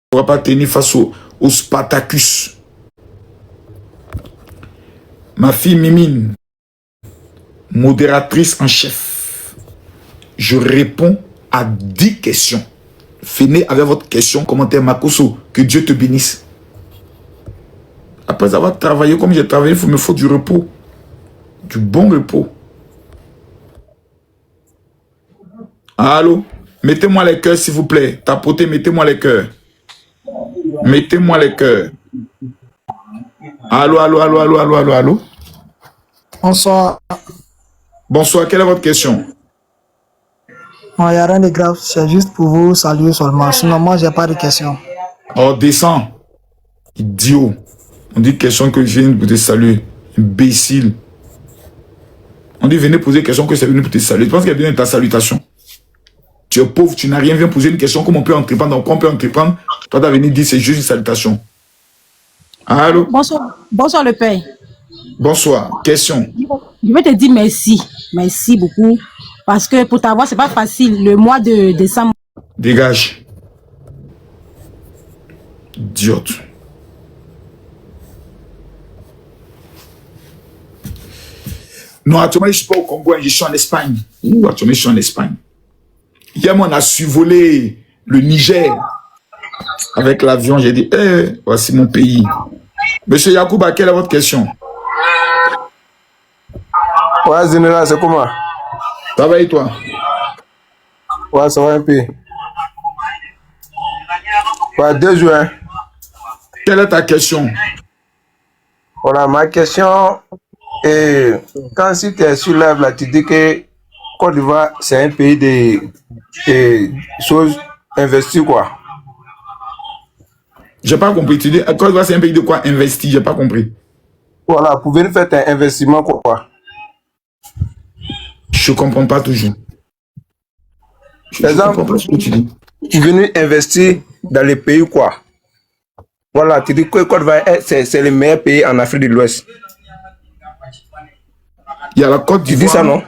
pourra pas tenir face au Spartacus. Ma fille Mimine, modératrice en chef, je réponds à 10 questions. Venez avec votre question, commentaire Makoso. Que Dieu te bénisse. Après avoir travaillé comme j'ai travaillé, il me faut du repos. Du bon repos. Allô? Mettez-moi les cœurs, s'il vous plaît. Tapotez, mettez-moi les cœurs. Mettez-moi les cœurs. Allô, allô, allô, allô, allô, allô, allô? Bonsoir. Bonsoir, quelle est votre question? Il n'y a rien de grave, c'est juste pour vous saluer seulement. Sinon, moi, j'ai pas de questions. Oh, descends. Idiot. On dit question que je viens pour te saluer. Imbécile. On dit venez poser une question que c'est venu pour te saluer. Tu penses qu'il y a besoin de ta salutation? Tu es pauvre, tu n'as rien, viens poser une question. Comment on peut entreprendre? Donc, on peut entreprendre. Toi, tu as venu dire c'est juste une salutation. Allô? Bonsoir. Bonsoir le père. Bonsoir. Question. Je vais te dire merci. Merci beaucoup. Parce que pour t'avoir, c'est pas facile. Le mois de décembre. Dégage. Idiote. Non, actuellement, je ne suis pas au Congo, je suis en Espagne. Actuellement, je suis en Espagne. Hier, on a survolé le Niger avec l'avion. J'ai dit, voici mon pays. Monsieur Yacouba, quelle est votre question? Ouais, général, c'est comment? Ça va et toi? Ouais, ça va un peu. Ouais, 2 juin. Quelle est ta question? Voilà, ma question est, quand si tu es sur l'œuvre, là, tu dis que Côte d'Ivoire, c'est un pays de choses investies, quoi. J'ai pas compris. Tu dis, Côte d'Ivoire, c'est un pays de quoi investi? J'ai pas compris. Voilà, pour venir faire un investissement, quoi. Je comprends pas toujours. Par exemple, comprends pas ce que tu dis. Tu venir investir dans les pays, quoi. Voilà, tu dis que Côte d'Ivoire, c'est le meilleur pays en Afrique de l'Ouest. Il y a la Côte Tu dis d'Ivoire. ça, non?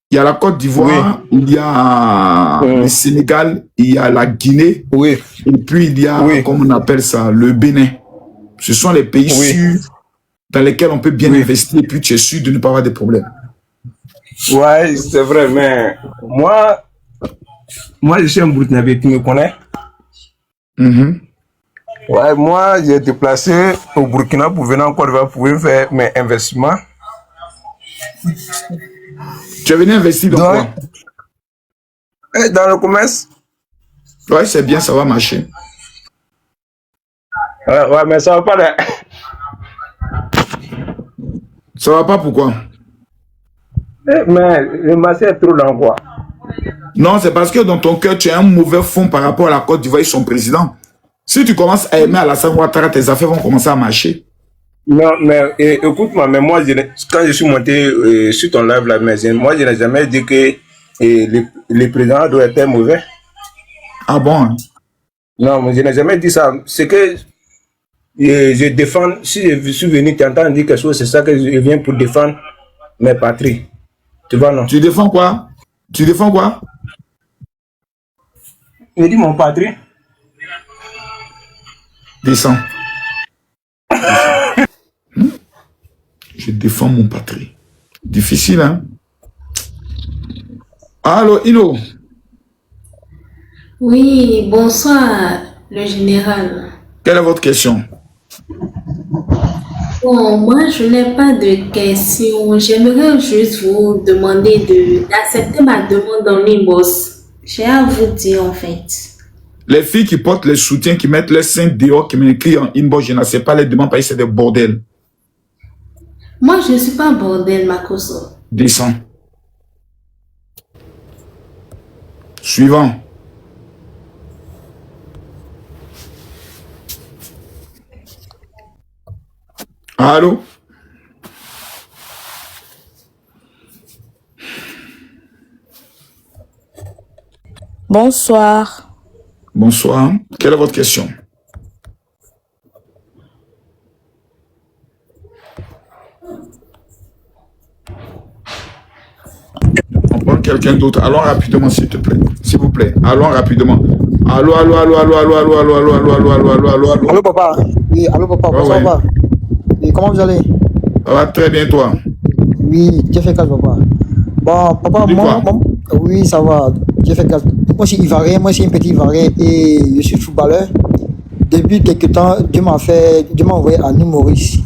Il y a la Côte d'Ivoire, Oui. il y a le Sénégal, il y a la Guinée, Oui. et puis il y a, comme on appelle ça, le Bénin. Ce sont les pays sûrs dans lesquels on peut bien investir, et puis tu es sûr de ne pas avoir de problèmes. Ouais, c'est vrai, mais moi, je suis un Burkinabé, tu me connais? Ouais, moi, j'ai déplacé au Burkina pour venir en Côte d'Ivoire pour venir faire mes investissements. Tu es venu investir dans quoi? Dans le commerce. Ouais, c'est bien, ça va marcher. Ouais, mais ça va pas là. Ça va pas, pourquoi? Mais le marché est trop lent, quoi. Non, c'est parce que dans ton cœur, tu as un mauvais fond par rapport à la Côte d'Ivoire et son président. Si tu commences à aimer Alassane Ouattara, tes affaires vont commencer à marcher. Non, mais écoute-moi, mais moi, quand je suis monté sur ton live, là, moi, je n'ai jamais dit que le président doit être mauvais. Ah bon? Hein? Non, mais je n'ai jamais dit ça. C'est que je défends, si je suis venu t'entendre dire quelque chose, c'est ça que je viens pour défendre mes patries. Tu vois, non? Tu défends quoi? Tu défends quoi? Je dis mon patrie. Descends. Je défends mon patrie. Difficile, hein? Allô, Ino? Oui, bonsoir, le général. Quelle est votre question? Bon, moi, je n'ai pas de question. J'aimerais juste vous demander d'accepter ma demande en inbox. J'ai à vous dire, en fait. Les filles qui portent les soutiens, qui mettent les seins dehors, qui m'écrivent en inbox, je ne sais pas les demandes parce que c'est des bordels. Moi, je ne suis pas un bordel, Makoso. Descends. Suivant. Allô? Bonsoir. Bonsoir. Quelle est votre question? On prend quelqu'un d'autre. Allons rapidement, s'il te plaît. S'il vous plaît. Allons rapidement. Allô, allô, allô, allô, allô, allô, allô, allô, allô, allô, allô, allô, allô, allô. Allô, papa. Oui, allô, papa. Ouais, Bonsoir, ouais. papa. Oui, comment vous allez? Ça va très bien, toi? Oui, Dieu fait grâce, papa. Bon, papa, Dis quoi? oui, ça va. Dieu fait grâce. Moi, je suis Ivoirien. Moi, je suis un petit Ivoirien et je suis footballeur. Depuis quelques temps, Dieu m'a envoyé à New Maurice.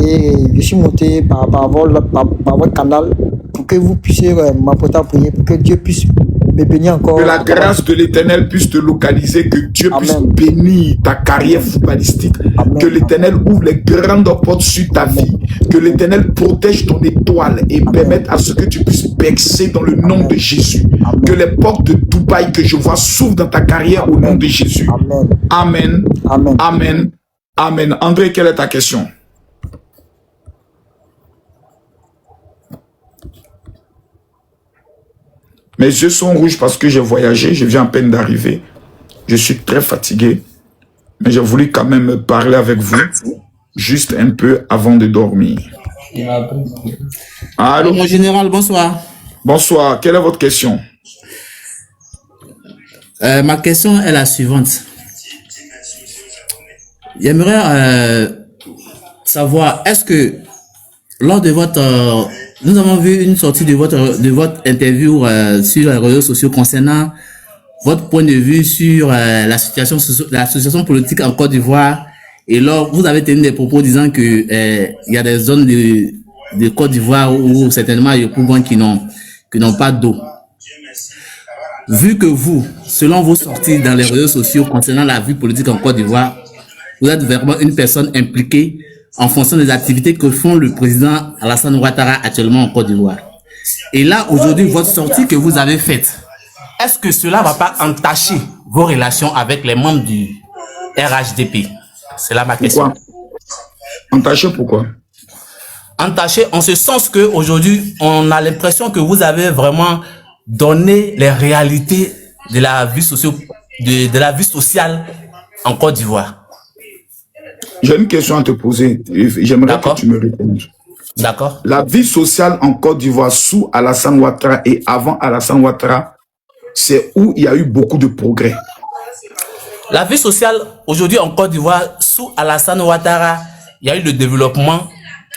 Et je suis monté par votre canal pour que vous puissiez m'apporter à prier, pour que Dieu puisse me bénir encore. Que la grâce de l'Éternel puisse te localiser, que Dieu puisse Amen. bénir ta carrière footballistique, Amen. que l'Éternel ouvre les grandes portes sur ta vie, que l'Éternel protège ton étoile et permette à ce que tu puisses percer dans le nom de Jésus. Amen. Que les portes de Dubaï que je vois s'ouvrent dans ta carrière au nom de Jésus. Amen. Amen. Amen. Amen. Amen. André, quelle est ta question? Mes yeux sont rouges parce que j'ai voyagé, je viens à peine d'arriver. Je suis très fatigué, mais j'ai voulu quand même parler avec vous, juste un peu avant de dormir. Allô? Mon général, bonsoir. Bonsoir, quelle est votre question? Ma question est la suivante. J'aimerais savoir, est-ce que lors de votre... nous avons vu une sortie de votre interview sur les réseaux sociaux concernant votre point de vue sur la situation politique en Côte d'Ivoire. Et là, vous avez tenu des propos disant que il y a des zones de Côte d'Ivoire où certainement il y a beaucoup qui n'ont pas d'eau. Vu que vous, selon vos sorties dans les réseaux sociaux concernant la vie politique en Côte d'Ivoire, vous êtes vraiment une personne impliquée en fonction des activités que font le président Alassane Ouattara actuellement en Côte d'Ivoire. Et là, aujourd'hui, votre sortie que vous avez faite, est-ce que cela ne va pas entacher vos relations avec les membres du RHDP? C'est là ma question. Pourquoi? Entaché pourquoi? Entaché en ce sens que aujourd'hui, on a l'impression que vous avez vraiment donné les réalités de la vie de la vie sociale en Côte d'Ivoire. J'ai une question à te poser. J'aimerais que tu me répondes. D'accord. La vie sociale en Côte d'Ivoire sous Alassane Ouattara et avant Alassane Ouattara, c'est où il y a eu beaucoup de progrès. La vie sociale aujourd'hui en Côte d'Ivoire sous Alassane Ouattara, il y a eu le développement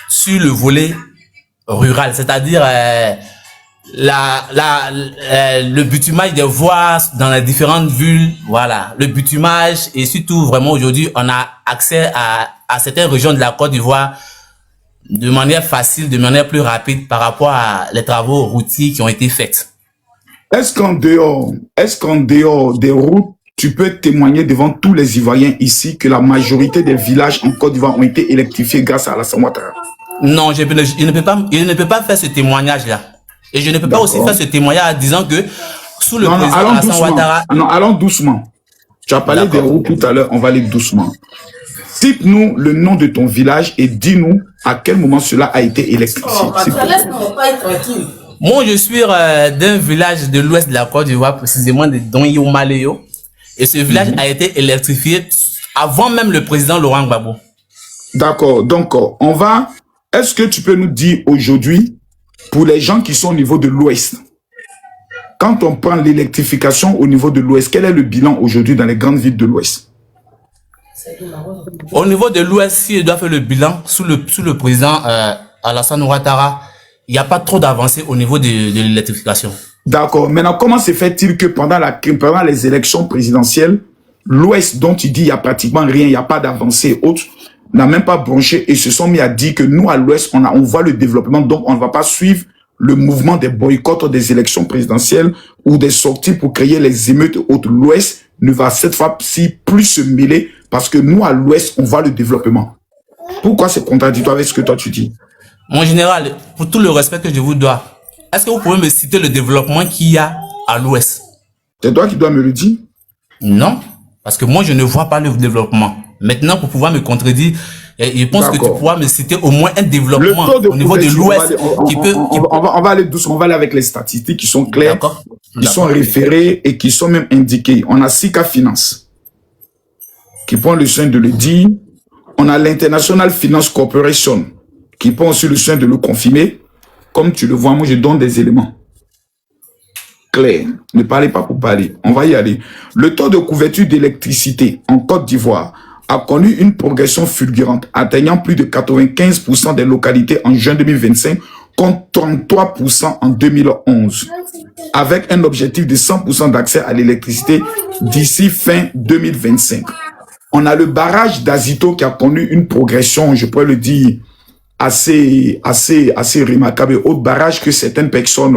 sur le volet rural, c'est-à-dire le bitumage des voies dans les différentes villes, voilà, le bitumage et surtout vraiment aujourd'hui on a accès à certaines régions de la Côte d'Ivoire de manière facile, de manière plus rapide par rapport à les travaux routiers qui ont été faits. Est-ce qu'en dehors des routes, tu peux témoigner devant tous les Ivoiriens ici que la majorité des villages en Côte d'Ivoire ont été électrifiés grâce à Alassane Ouattara? Non, je ne peux pas faire ce témoignage-là. Et je ne peux pas aussi faire ce témoignage en disant que sous le président Alassane Ouattara... Non, allons doucement. Tu as parlé des routes tout à l'heure, on va aller doucement. Cite-nous le nom de ton village et dis-nous à quel moment cela a été électrifié. Moi, je suis d'un village de l'ouest de la Côte d'Ivoire, précisément de Donyo-Maléo. Et ce village a été électrifié avant même le président Laurent Gbagbo. D'accord. Donc, est-ce que tu peux nous dire aujourd'hui, pour les gens qui sont au niveau de l'ouest, quand on prend l'électrification au niveau de l'ouest, quel est le bilan aujourd'hui dans les grandes villes de l'ouest? Au niveau de l'ouest, si je dois faire le bilan sous le président Alassane Ouattara, il n'y a pas trop d'avancées au niveau de l'électrification. D'accord. Maintenant, comment se fait-il que pendant les élections présidentielles, l'Ouest, dont tu dis il n'y a pratiquement rien, il n'y a pas d'avancée autre, n'a même pas branché et se sont mis à dire que nous, à l'Ouest, on voit le développement, donc on ne va pas suivre le mouvement des boycotts des élections présidentielles ou des sorties pour créer les émeutes autres. L'Ouest ne va cette fois-ci plus se mêler parce que nous, à l'Ouest, on voit le développement. Pourquoi c'est contradictoire avec ce que toi tu dis? Mon général, pour tout le respect que je vous dois, est-ce que vous pouvez me citer le développement qu'il y a à l'Ouest? C'est toi qui dois me le dire? Non, parce que moi, je ne vois pas le développement. Maintenant, pour pouvoir me contredire, je pense que tu pourras me citer au moins un développement au niveau de l'Ouest qui peut... On va aller doucement, on va aller avec les statistiques qui sont claires, qui sont référées et qui sont même indiquées. On a Sika Finance, qui prend le soin de le dire. On a l'International Finance Corporation, qui prend aussi le soin de le confirmer. Comme tu le vois, moi, je donne des éléments. clair. Ne parlez pas pour parler. On va y aller. Le taux de couverture d'électricité en Côte d'Ivoire a connu une progression fulgurante, atteignant plus de 95% des localités en juin 2025 contre 33% en 2011, avec un objectif de 100% d'accès à l'électricité d'ici fin 2025. On a le barrage d'Azito qui a connu une progression, je pourrais le dire, assez remarquable. Autre barrage que certaines personnes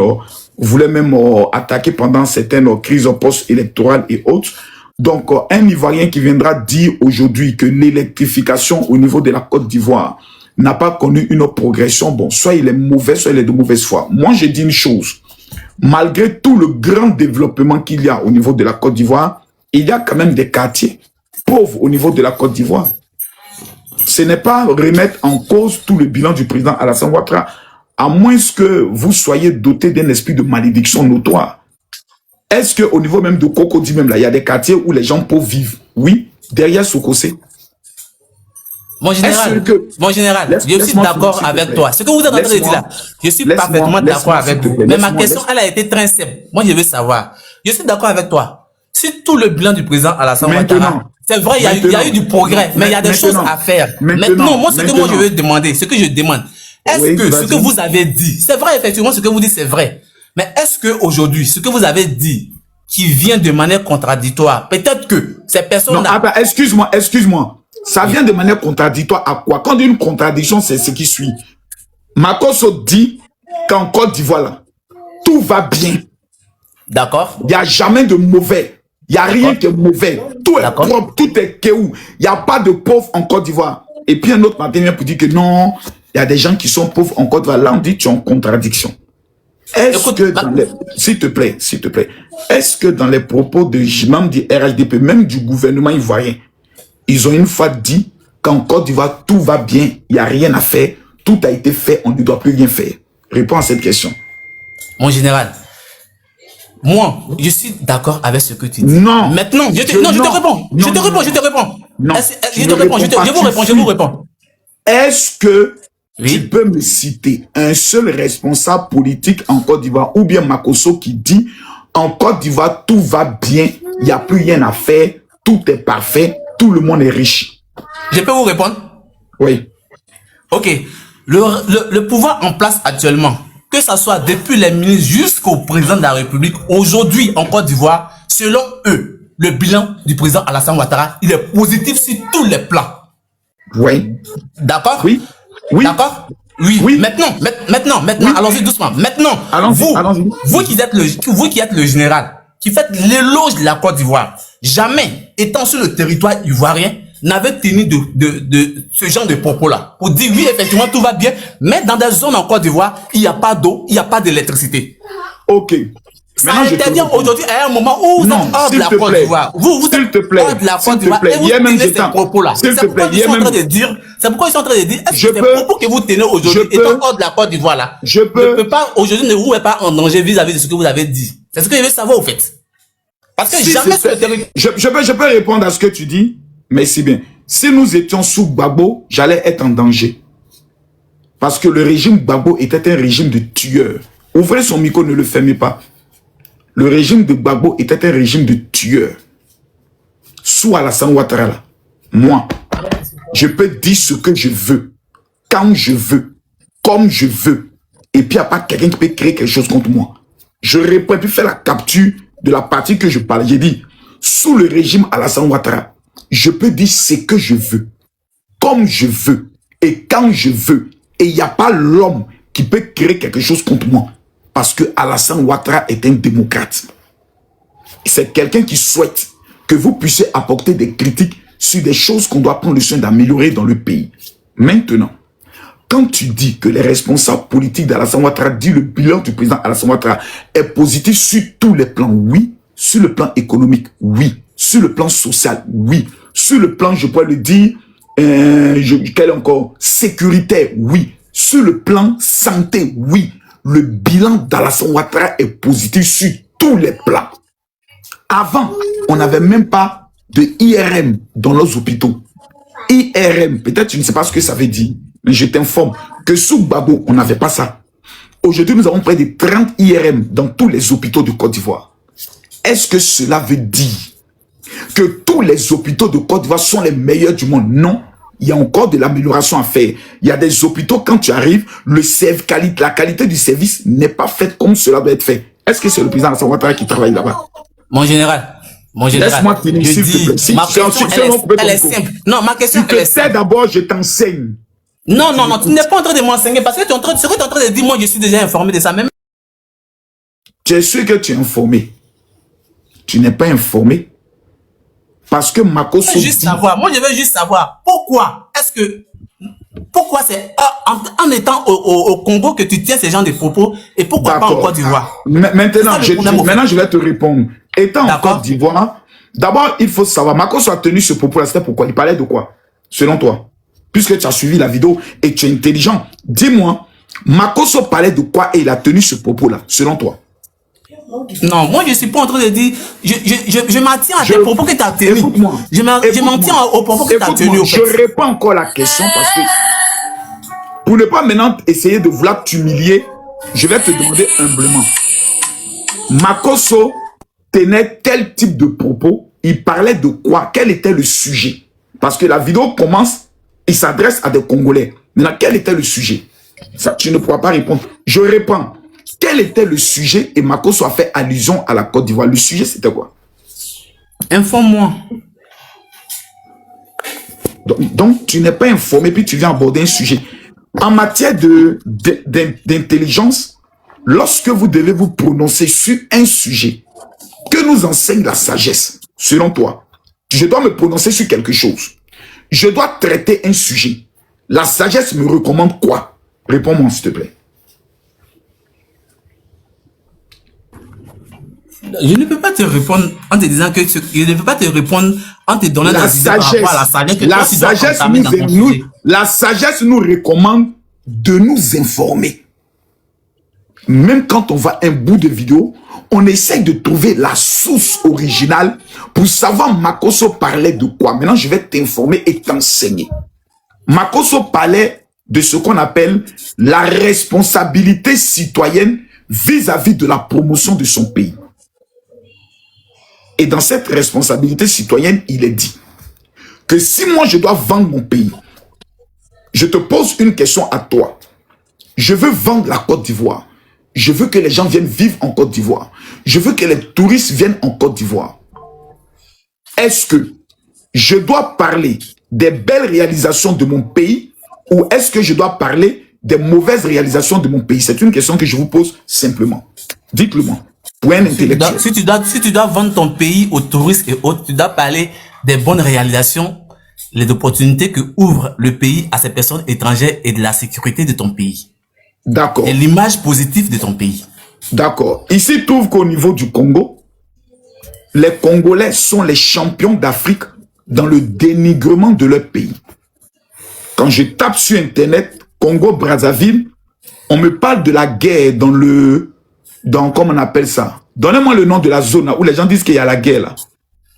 voulaient même attaquer pendant certaines crises post-électorales et autres. Donc, un Ivoirien qui viendra dire aujourd'hui que l'électrification au niveau de la Côte d'Ivoire n'a pas connu une progression, bon, soit il est mauvais, soit il est de mauvaise foi. Moi, je dis une chose. Malgré tout le grand développement qu'il y a au niveau de la Côte d'Ivoire, il y a quand même des quartiers pauvres au niveau de la Côte d'Ivoire. Ce n'est pas remettre en cause tout le bilan du président Alassane Ouattara, à moins que vous soyez doté d'un esprit de malédiction notoire. Est-ce qu'au niveau même de Cocody, même là, il y a des quartiers où les gens pauvres vivent? Oui, derrière Sokosé. Mon général, je suis d'accord avec toi. Ce que vous êtes en train de dire là, je suis parfaitement d'accord avec vous. Mais ma question, elle a été très simple. Moi, je veux savoir. Je suis d'accord avec toi. Si tout le bilan du président Alassane Ouattara, c'est vrai, il y a eu du progrès, mais il y a des choses à faire. Maintenant, moi, ce que je veux demander, ce que je demande, est-ce que ce que vous avez dit, c'est vrai, effectivement, ce que vous dites, c'est vrai. Mais est-ce que aujourd'hui, ce que vous avez dit, qui vient de manière contradictoire, peut-être que ces personnes-là... Non, excuse-moi. Ça vient de manière contradictoire à quoi? Quand on dit une contradiction, c'est ce qui suit. Makosso dit qu'en Côte d'Ivoire, là, tout va bien. D'accord. Il n'y a jamais de mauvais. Il n'y a rien qui est mauvais. Tout est propre, tout est kéou. Il n'y a pas de pauvres en Côte d'Ivoire. Et puis un autre matin vient pour dire que non, il y a des gens qui sont pauvres en Côte d'Ivoire. Là, on dit tu es en contradiction. Est-ce que dans les... S'il te plaît, est-ce que dans les propos de même du RHDP, même du gouvernement ivoirien, ils ont une fois dit qu'en Côte d'Ivoire, tout va bien, il n'y a rien à faire, tout a été fait, on ne doit plus rien faire. Réponds à cette question. Mon général, moi, je suis d'accord avec ce que tu dis. Non. Maintenant, je te réponds. Non. Je vous réponds. Est-ce que tu peux me citer un seul responsable politique en Côte d'Ivoire, ou bien Makosso qui dit en Côte d'Ivoire, tout va bien, il n'y a plus rien à faire, tout est parfait, tout le monde est riche? Je peux vous répondre? Oui. Ok. Le pouvoir en place actuellement, que ça soit depuis les ministres jusqu'au président de la République, aujourd'hui en Côte d'Ivoire, selon eux, le bilan du président Alassane Ouattara, il est positif sur tous les plans. Oui. D'accord? Oui. D'accord? Oui. Maintenant, allons-y doucement. Maintenant, vous qui êtes le général, qui faites l'éloge de la Côte d'Ivoire, jamais, étant sur le territoire ivoirien, n'avait tenu de ce genre de propos-là. Pour dire, oui, effectivement, tout va bien, mais dans des zones en Côte d'Ivoire, il n'y a pas d'eau, il n'y a pas d'électricité. Ok. Ça intervient aujourd'hui à un moment où vous êtes hors de la Côte d'Ivoire. Vous êtes hors de la Côte d'Ivoire et vous tenez ces propos-là. C'est pourquoi ils sont en train de dire, est-ce que ces propos que vous tenez aujourd'hui, étant hors de la Côte d'Ivoire là, aujourd'hui ne vous met pas en danger vis-à-vis de ce que vous avez dit. C'est ce que je veux savoir au fait. Parce que jamais sur le territoire... Je peux répondre à ce que tu dis, mais c'est bien. Si nous étions sous Gbagbo, j'allais être en danger. Parce que le régime Gbagbo était un régime de tueurs. Ouvrez son micro, ne le fermez pas. Le régime de Gbagbo était un régime de tueurs. Sous Alassane Ouattara, là, moi, je peux dire ce que je veux, quand je veux, comme je veux. Et puis, il n'y a pas quelqu'un qui peut créer quelque chose contre moi. Je réponds, puis faire la capture de la partie que je parle. J'ai dit, sous le régime Alassane Ouattara, je peux dire ce que je veux, comme je veux, et quand je veux. Et il n'y a pas l'homme qui peut créer quelque chose contre moi. Parce que Alassane Ouattara est un démocrate. C'est quelqu'un qui souhaite que vous puissiez apporter des critiques sur des choses qu'on doit prendre le soin d'améliorer dans le pays. Maintenant, quand tu dis que les responsables politiques d'Alassane Ouattara disent le bilan du président Alassane Ouattara est positif sur tous les plans, oui. Sur le plan économique, oui. Sur le plan social, oui. Sur le plan, je pourrais le dire, quel encore, sécuritaire, oui. Sur le plan santé, oui. Le bilan d'Alassane Ouattara est positif sur tous les plans. Avant, on n'avait même pas de IRM dans nos hôpitaux. IRM, peut-être tu ne sais pas ce que ça veut dire, mais je t'informe que sous Gbagbo, on n'avait pas ça. Aujourd'hui, nous avons près de 30 IRM dans tous les hôpitaux de Côte d'Ivoire. Est-ce que cela veut dire que tous les hôpitaux de Côte d'Ivoire sont les meilleurs du monde? Non. Il y a encore de l'amélioration à faire. Il y a des hôpitaux, quand tu arrives, la qualité du service n'est pas faite comme cela doit être fait. Est-ce que c'est le président Alassane Ouattara qui travaille là-bas? Mon général, laisse-moi finir, s'il te plaît. Ma question, elle est simple. Non, ma question, elle est simple. D'abord, je t'enseigne. Non, tu n'es pas en train de m'enseigner parce que tu es en train de dire, moi, je suis déjà informé de ça. Même. Tu es sûr que tu es informé? Tu n'es pas informé? Parce que Makosso moi je veux juste savoir pourquoi c'est en étant au Congo que tu tiens ce genre de propos et pourquoi pas en Côte d'Ivoire? Maintenant, je vais te répondre. Étant en Côte d'Ivoire, d'abord, il faut savoir, Makosso a tenu ce propos-là, c'était pourquoi? Il parlait de quoi, selon toi? Puisque tu as suivi la vidéo et tu es intelligent, dis-moi, Makosso parlait de quoi et il a tenu ce propos-là, selon toi? Non, moi je suis pas en train de dire, je m'en tiens à tes propos que tu as tenus. Je m'en tiens aux propos que tu as tenus. Je réponds encore la question parce que, pour ne pas maintenant essayer de vouloir t'humilier, je vais te demander humblement. Makosso tenait quel type de propos? Il parlait de quoi? Quel était le sujet? Parce que la vidéo commence, il s'adresse à des Congolais. Maintenant, quel était le sujet? Ça, tu ne pourras pas répondre. Je réponds. Quel était le sujet? Et Makosso a fait allusion à la Côte d'Ivoire. Le sujet, c'était quoi? Informe-moi. Donc, tu n'es pas informé, puis tu viens aborder un sujet. En matière d'intelligence, lorsque vous devez vous prononcer sur un sujet, que nous enseigne la sagesse, selon toi? Je dois me prononcer sur quelque chose. Je dois traiter un sujet. La sagesse me recommande quoi? Réponds-moi, s'il te plaît. Je ne peux pas te répondre en te disant que je ne peux pas te répondre en te donnant la sagesse. La sagesse nous recommande de nous informer. Même quand on voit un bout de vidéo, on essaye de trouver la source originale pour savoir Makosso parlait de quoi. Maintenant, je vais t'informer et t'enseigner. Makosso parlait de ce qu'on appelle la responsabilité citoyenne vis-à-vis de la promotion de son pays. Et dans cette responsabilité citoyenne, il est dit que si moi je dois vendre mon pays, je te pose une question à toi. Je veux vendre la Côte d'Ivoire. Je veux que les gens viennent vivre en Côte d'Ivoire. Je veux que les touristes viennent en Côte d'Ivoire. Est-ce que je dois parler des belles réalisations de mon pays ou est-ce que je dois parler des mauvaises réalisations de mon pays? C'est une question que je vous pose simplement. Dites-le-moi. Pour un intellectuel. Si tu dois vendre ton pays aux touristes et autres, tu dois parler des bonnes réalisations, les opportunités que ouvre le pays à ces personnes étrangères et de la sécurité de ton pays. D'accord. Et l'image positive de ton pays. D'accord. Ici, il trouve qu'au niveau du Congo, les Congolais sont les champions d'Afrique dans le dénigrement de leur pays. Quand je tape sur Internet, Congo-Brazzaville, on me parle de la guerre comment on appelle ça? Donnez-moi le nom de la zone là, où les gens disent qu'il y a la guerre là.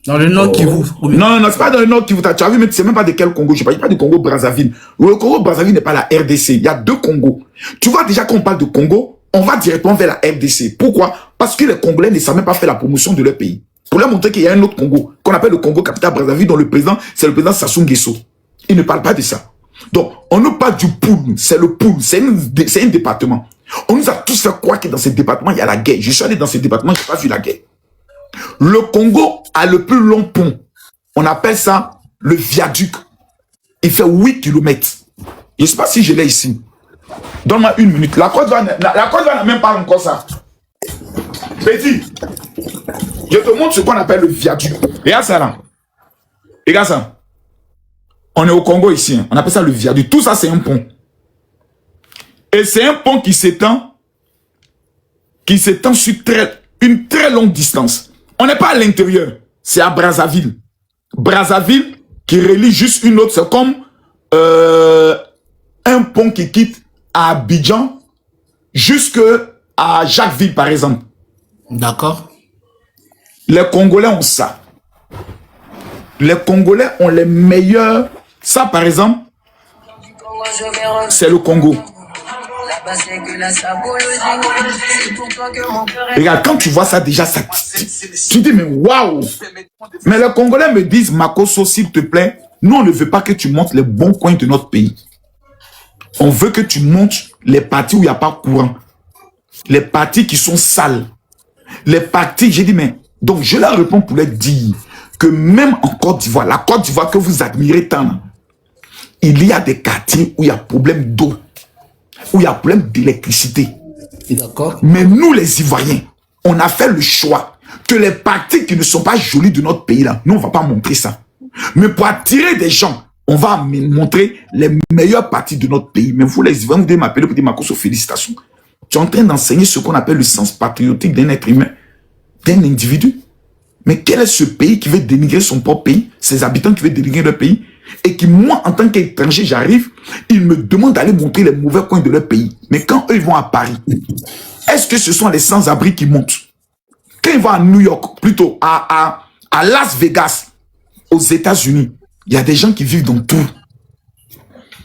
Dans le Nord Kivu. Non, c'est pas dans le Nord Kivu. Tu as vu, mais tu sais même pas de quel Congo. Je ne parle pas du Congo-Brazzaville. Le Congo-Brazzaville n'est pas la RDC. Il y a deux Congos. Tu vois déjà quand on parle de Congo, on va directement vers la RDC. Pourquoi? Parce que les Congolais ne savent même pas faire la promotion de leur pays. Pour leur montrer qu'il y a un autre Congo, qu'on appelle le Congo capital Brazzaville, dont le président, c'est le président Sassou Nguesso. Il ne parle pas de ça. Donc, on nous parle du Poul. C'est le Poul. C'est un département. On nous a tous fait croire que dans ce département, il y a la guerre. Je suis allé dans ce département, je n'ai pas vu la guerre. Le Congo a le plus long pont. On appelle ça le viaduc. Il fait 8 km. Je ne sais pas si je l'ai ici. Donne-moi une minute. La Côte d'Ivoire n'a même pas encore ça. Petit, je te montre ce qu'on appelle le viaduc. Regarde ça là. Regarde ça. On est au Congo ici. On appelle ça le viaduc. Tout ça, c'est un pont. Et c'est un pont qui s'étend sur une très longue distance. On n'est pas à l'intérieur. C'est à Brazzaville. Brazzaville qui relie juste une autre. C'est comme un pont qui quitte à Abidjan jusqu'à Jacquesville, par exemple. D'accord. Les Congolais ont ça. Les Congolais ont les meilleurs. Ça, par exemple, c'est le Congo. Regarde, quand tu vois ça déjà, ça, tu dis, mais waouh! Mais les Congolais me disent, Makosso, s'il te plaît, nous, on ne veut pas que tu montres les bons coins de notre pays. On veut que tu montres les parties où il n'y a pas courant. Les parties qui sont sales. Les parties, j'ai dit, mais... Donc, je leur réponds pour leur dire que même en Côte d'Ivoire, la Côte d'Ivoire que vous admirez tant, il y a des quartiers où il y a problème d'eau, où il y a problème d'électricité. D'accord. Mais nous, les Ivoiriens, on a fait le choix que les parties qui ne sont pas jolies de notre pays, là, nous, on ne va pas montrer ça. Mais pour attirer des gens, on va montrer les meilleures parties de notre pays. Mais vous, les Ivoiriens, vous devez m'appeler pour dire, Makosso, félicitations. Tu es en train d'enseigner ce qu'on appelle le sens patriotique d'un être humain, d'un individu. Mais quel est ce pays qui veut dénigrer son propre pays, ses habitants qui veulent dénigrer leur pays, et qui, moi, en tant qu'étranger, j'arrive, ils me demandent d'aller montrer les mauvais coins de leur pays. Mais quand eux, ils vont à Paris, est-ce que ce sont les sans-abri qui montent? Quand ils vont à New York, plutôt à Las Vegas, aux États-Unis, il y a des gens qui vivent dans tout.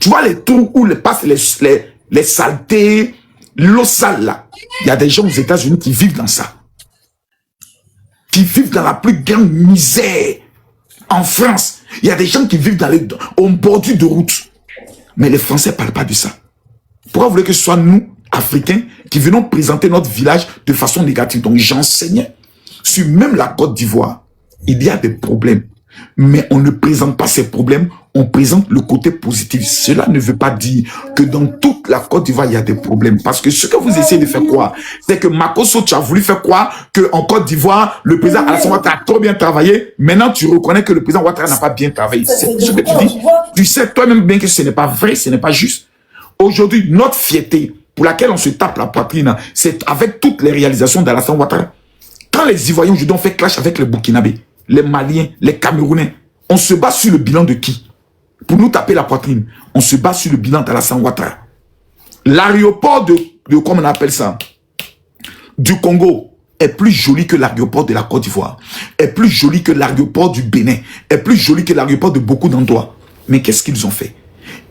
Tu vois les trous où passent les saletés, l'eau sale là. Il y a des gens aux États-Unis qui vivent dans ça. Qui vivent dans la plus grande misère. En France, il y a des gens qui vivent au bordure de route. Mais les Français ne parlent pas de ça. Pourquoi vous voulez que ce soit nous, Africains, qui venons présenter notre village de façon négative? Donc j'enseignais sur même la Côte d'Ivoire. Il y a des problèmes. Mais on ne présente pas ces problèmes, on présente le côté positif. Cela ne veut pas dire que dans toute la Côte d'Ivoire, il y a des problèmes. Parce que ce que vous essayez de faire croire, c'est que Makosso, tu as voulu faire croire qu'en Côte d'Ivoire, le président Alassane Ouattara a trop bien travaillé. Maintenant, tu reconnais que le président Ouattara n'a pas bien travaillé. C'est ce que tu dis. Tu sais toi-même bien que ce n'est pas vrai, ce n'est pas juste. Aujourd'hui, notre fierté pour laquelle on se tape la poitrine, c'est avec toutes les réalisations d'Alassane Ouattara. Quand les Ivoiriens aujourd'hui ont fait clash avec les Burkinabés, les Maliens, les Camerounais, on se bat sur le bilan de qui? Pour nous taper la poitrine, on se bat sur le bilan d'Alassane Ouattara. L'aéroport de comment on appelle ça, du Congo est plus joli que l'aéroport de la Côte d'Ivoire, est plus joli que l'aéroport du Bénin, est plus joli que l'aéroport de beaucoup d'endroits. Mais qu'est-ce qu'ils ont fait?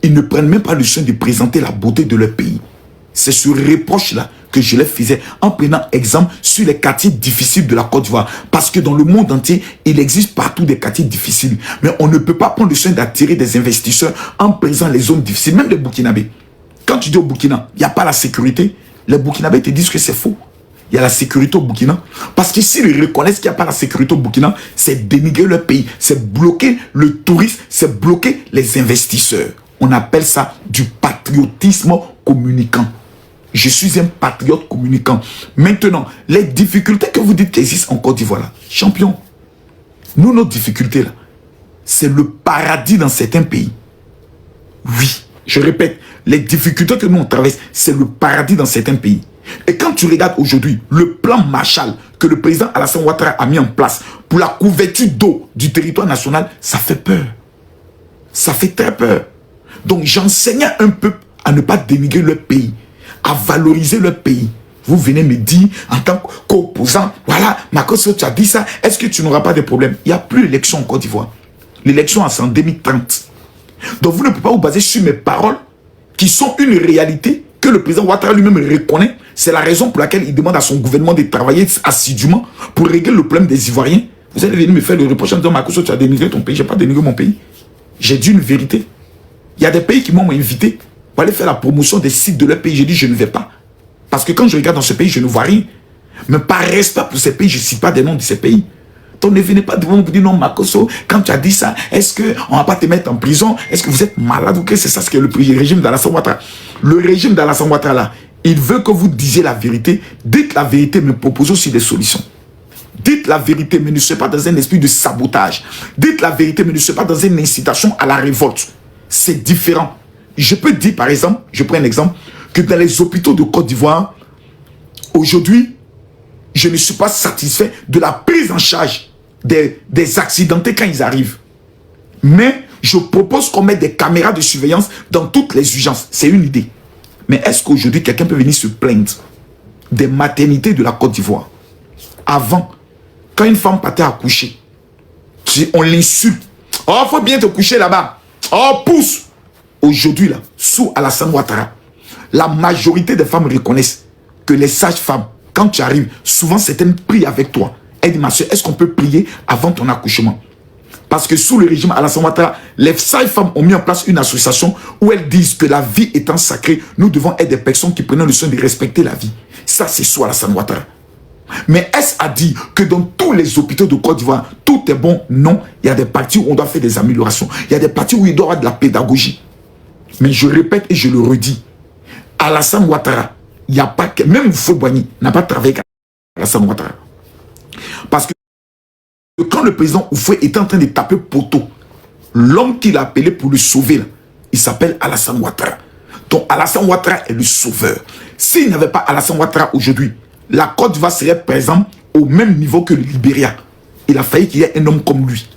Ils ne prennent même pas le soin de présenter la beauté de leur pays. C'est ce reproche-là que je les faisais en prenant exemple sur les quartiers difficiles de la Côte d'Ivoire. Parce que dans le monde entier, il existe partout des quartiers difficiles. Mais on ne peut pas prendre le soin d'attirer des investisseurs en présentant les zones difficiles, même les Burkinabés. Quand tu dis au Burkina, il n'y a pas la sécurité, les Burkinabés te disent que c'est faux. Il y a la sécurité au Burkina. Parce que s'ils reconnaissent qu'il n'y a pas la sécurité au Burkina, c'est dénigrer leur pays, c'est bloquer le tourisme, c'est bloquer les investisseurs. On appelle ça du patriotisme communicant. Je suis un patriote communicant. Maintenant, les difficultés que vous dites qui existent en Côte d'Ivoire, là, champion, nous, nos difficultés, là, c'est le paradis dans certains pays. Oui, je répète, les difficultés que nous on traverse, c'est le paradis dans certains pays. Et quand tu regardes aujourd'hui le plan Marshall que le président Alassane Ouattara a mis en place pour la couverture d'eau du territoire national, ça fait peur. Ça fait très peur. Donc j'enseignais un peuple à ne pas dénigrer leur pays, à valoriser leur pays. Vous venez me dire, en tant qu'opposant, voilà, Makosso, tu as dit ça, est-ce que tu n'auras pas de problème? Il n'y a plus d'élection en Côte d'Ivoire. L'élection, c'est en 2030. Donc vous ne pouvez pas vous baser sur mes paroles, qui sont une réalité que le président Ouattara lui-même reconnaît. C'est la raison pour laquelle il demande à son gouvernement de travailler assidûment pour régler le problème des Ivoiriens. Vous allez venir me faire le reproche en disant, Makosso, tu as dénigré ton pays. Je n'ai pas dénigré mon pays. J'ai dit une vérité. Il y a des pays qui m'ont invité pour aller faire la promotion des sites de leur pays. J'ai dit, je ne vais pas. Parce que quand je regarde dans ce pays, je ne vois rien. Mais par respect pour ces pays, je ne cite pas des noms de ces pays. Donc ne venez pas devant vous dire, non, Makosso, quand tu as dit ça, est-ce qu'on ne va pas te mettre en prison? Est-ce que vous êtes malade ou que c'est ça ce que le régime d'Alassane Ouattara? Le régime d'Alassane Ouattara, là, il veut que vous disiez la vérité. Dites la vérité, mais proposez aussi des solutions. Dites la vérité, mais ne soyez pas dans un esprit de sabotage. Dites la vérité, mais ne soyez pas dans une incitation à la révolte. C'est différent. Je peux dire, par exemple, je prends un exemple, que dans les hôpitaux de Côte d'Ivoire, aujourd'hui, je ne suis pas satisfait de la prise en charge des accidentés quand ils arrivent. Mais je propose qu'on mette des caméras de surveillance dans toutes les urgences. C'est une idée. Mais est-ce qu'aujourd'hui, quelqu'un peut venir se plaindre des maternités de la Côte d'Ivoire? Avant, quand une femme partait accoucher, on l'insulte. Oh, faut bien te coucher là-bas. Oh, pousse. Aujourd'hui, là, sous Alassane Ouattara, la majorité des femmes reconnaissent que les sages-femmes, quand tu arrives, souvent certaines prient avec toi. Elle dit, ma soeur, est-ce qu'on peut prier avant ton accouchement? Parce que sous le régime Alassane Ouattara, les sages-femmes ont mis en place une association où elles disent que la vie étant sacrée, nous devons être des personnes qui prennent le soin de respecter la vie. Ça, c'est sous Alassane Ouattara. Mais est-ce à dire que dans tous les hôpitaux de Côte d'Ivoire, tout est bon? Non. Il y a des parties où on doit faire des améliorations. Il y a des parties où il doit y avoir de la pédagogie. Mais je répète et je le redis, Alassane Ouattara, il n'y a pas que... Même Fouet-Boigny n'a pas travaillé avec Alassane Ouattara. Parce que quand le président Oufoué était en train de taper poteau, l'homme qu'il a appelé pour le sauver, là, il s'appelle Alassane Ouattara. Donc Alassane Ouattara est le sauveur. S'il n'y avait pas Alassane Ouattara aujourd'hui, la Côte d'Ivoire serait présente au même niveau que le Libéria. Il a failli qu'il y ait un homme comme lui.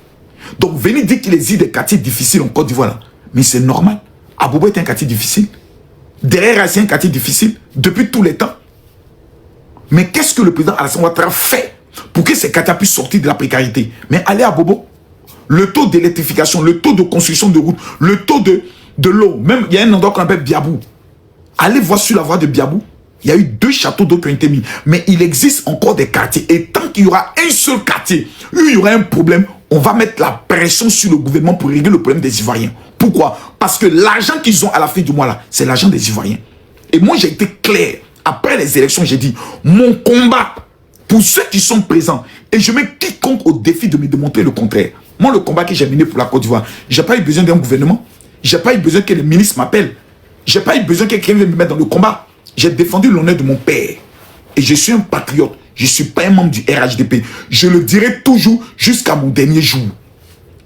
Donc venez dire qu'il existe des quartiers difficiles en Côte d'Ivoire là. Mais c'est normal. Abobo est un quartier difficile. Derrière, c'est un quartier difficile depuis tous les temps. Mais qu'est-ce que le président Alassane Ouattara fait pour que ces quartiers puissent sortir de la précarité? Mais allez à Bobo. Le taux d'électrification, le taux de construction de routes, le taux de l'eau. Même, il y a un endroit qu'on appelle Biabou. Allez voir sur la voie de Biabou. Il y a eu 2 châteaux d'eau qui ont été mis. Mais il existe encore des quartiers. Et tant qu'il y aura un seul quartier où il y aura un problème, on va mettre la pression sur le gouvernement pour régler le problème des Ivoiriens. Pourquoi? Parce que l'argent qu'ils ont à la fin du mois là, c'est l'argent des Ivoiriens. Et moi, j'ai été clair. Après les élections, j'ai dit, mon combat pour ceux qui sont présents, et je mets quiconque au défi de me démontrer le contraire. Moi, le combat que j'ai mené pour la Côte d'Ivoire, j'ai pas eu besoin d'un gouvernement. J'ai pas eu besoin que les ministres m'appellent. J'ai pas eu besoin que quelqu'un vienne me mettre dans le combat. J'ai défendu l'honneur de mon père. Et je suis un patriote. Je ne suis pas un membre du RHDP. Je le dirai toujours jusqu'à mon dernier jour.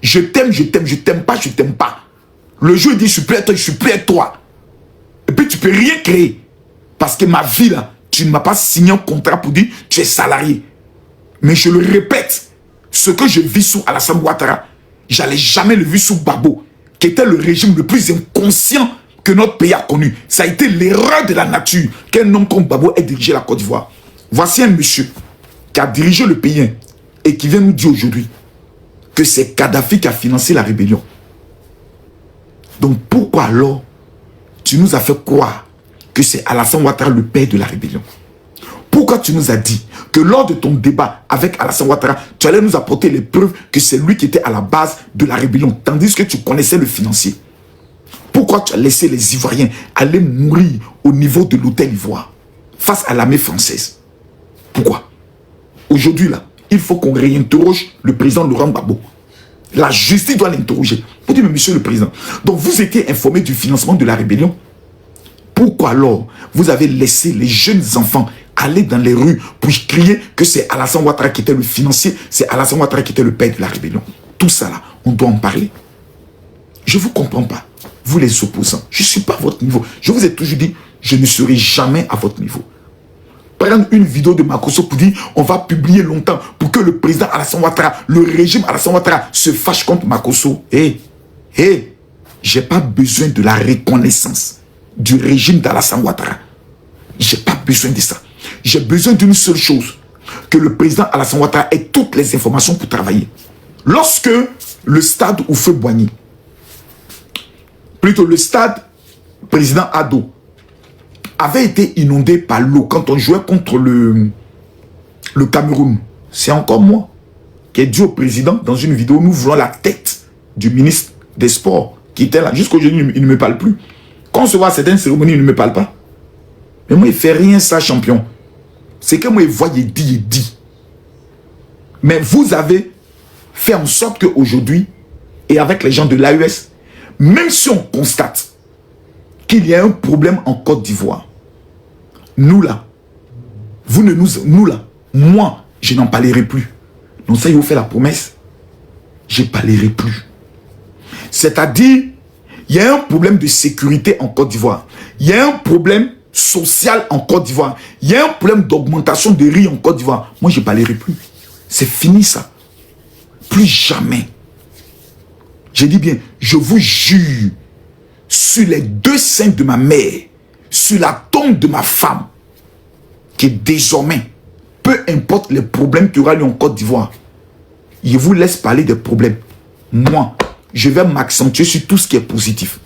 Je t'aime, je t'aime, je t'aime pas, je t'aime pas. Le jour il dit je suis prêt à toi, je suis prêt à toi. Et puis tu peux rien créer. Parce que ma vie là, tu ne m'as pas signé un contrat pour dire tu es salarié. Mais je le répète, ce que je vis sous Alassane Ouattara, j'allais jamais le vivre sous Babo, qui était le régime le plus inconscient que notre pays a connu. Ça a été l'erreur de la nature qu'un homme comme Babo ait dirigé la Côte d'Ivoire. Voici un monsieur qui a dirigé le pays et qui vient nous dire aujourd'hui que c'est Kadhafi qui a financé la rébellion. Donc pourquoi alors tu nous as fait croire que c'est Alassane Ouattara le père de la rébellion? Pourquoi tu nous as dit que lors de ton débat avec Alassane Ouattara, tu allais nous apporter les preuves que c'est lui qui était à la base de la rébellion, tandis que tu connaissais le financier? Pourquoi tu as laissé les Ivoiriens aller mourir au niveau de l'hôtel Ivoire face à l'armée française? Pourquoi? Aujourd'hui, là, il faut qu'on réinterroge le président Laurent Gbagbo. La justice doit l'interroger. Pour dire, mais monsieur le président, donc vous étiez informé du financement de la rébellion. Pourquoi alors vous avez laissé les jeunes enfants aller dans les rues pour crier que c'est Alassane Ouattara qui était le financier, c'est Alassane Ouattara qui était le père de la rébellion? Tout ça là, on doit en parler. Je ne vous comprends pas. Vous les opposants, je ne suis pas à votre niveau. Je vous ai toujours dit, je ne serai jamais à votre niveau. Prendre une vidéo de Makosso pour dire, on va publier longtemps pour que le président Alassane Ouattara, le régime Alassane Ouattara se fâche contre Makosso. J'ai pas besoin de la reconnaissance du régime d'Alassane Ouattara. J'ai pas besoin de ça. J'ai besoin d'une seule chose, que le président Alassane Ouattara ait toutes les informations pour travailler. Lorsque le stade Houphouët-Boigny, plutôt le stade président Ado, avait été inondé par l'eau quand on jouait contre le Cameroun. C'est encore moi qui ai dit au président dans une vidéo, nous voulons la tête du ministre des Sports qui était là. Jusqu'aujourd'hui, il ne me parle plus. Quand on se voit à certaines cérémonies, il ne me parle pas. Mais moi, il ne fait rien ça, champion. C'est que moi, il voit, il dit. Mais vous avez fait en sorte qu'aujourd'hui, et avec les gens de l'AES, même si on constate qu'il y a un problème en Côte d'Ivoire, nous là, moi, je n'en parlerai plus. Donc ça, il vous fait la promesse, je ne parlerai plus. C'est-à-dire, il y a un problème de sécurité en Côte d'Ivoire. Il y a un problème social en Côte d'Ivoire. Il y a un problème d'augmentation de riz en Côte d'Ivoire. Moi, je ne parlerai plus. C'est fini ça. Plus jamais. J'ai dit bien, je vous jure, sur les 2 seins de ma mère, sur la tombe de ma femme, que désormais, peu importe les problèmes qu'il y aura eu en Côte d'Ivoire, je vous laisse parler des problèmes. Moi, je vais m'accentuer sur tout ce qui est positif.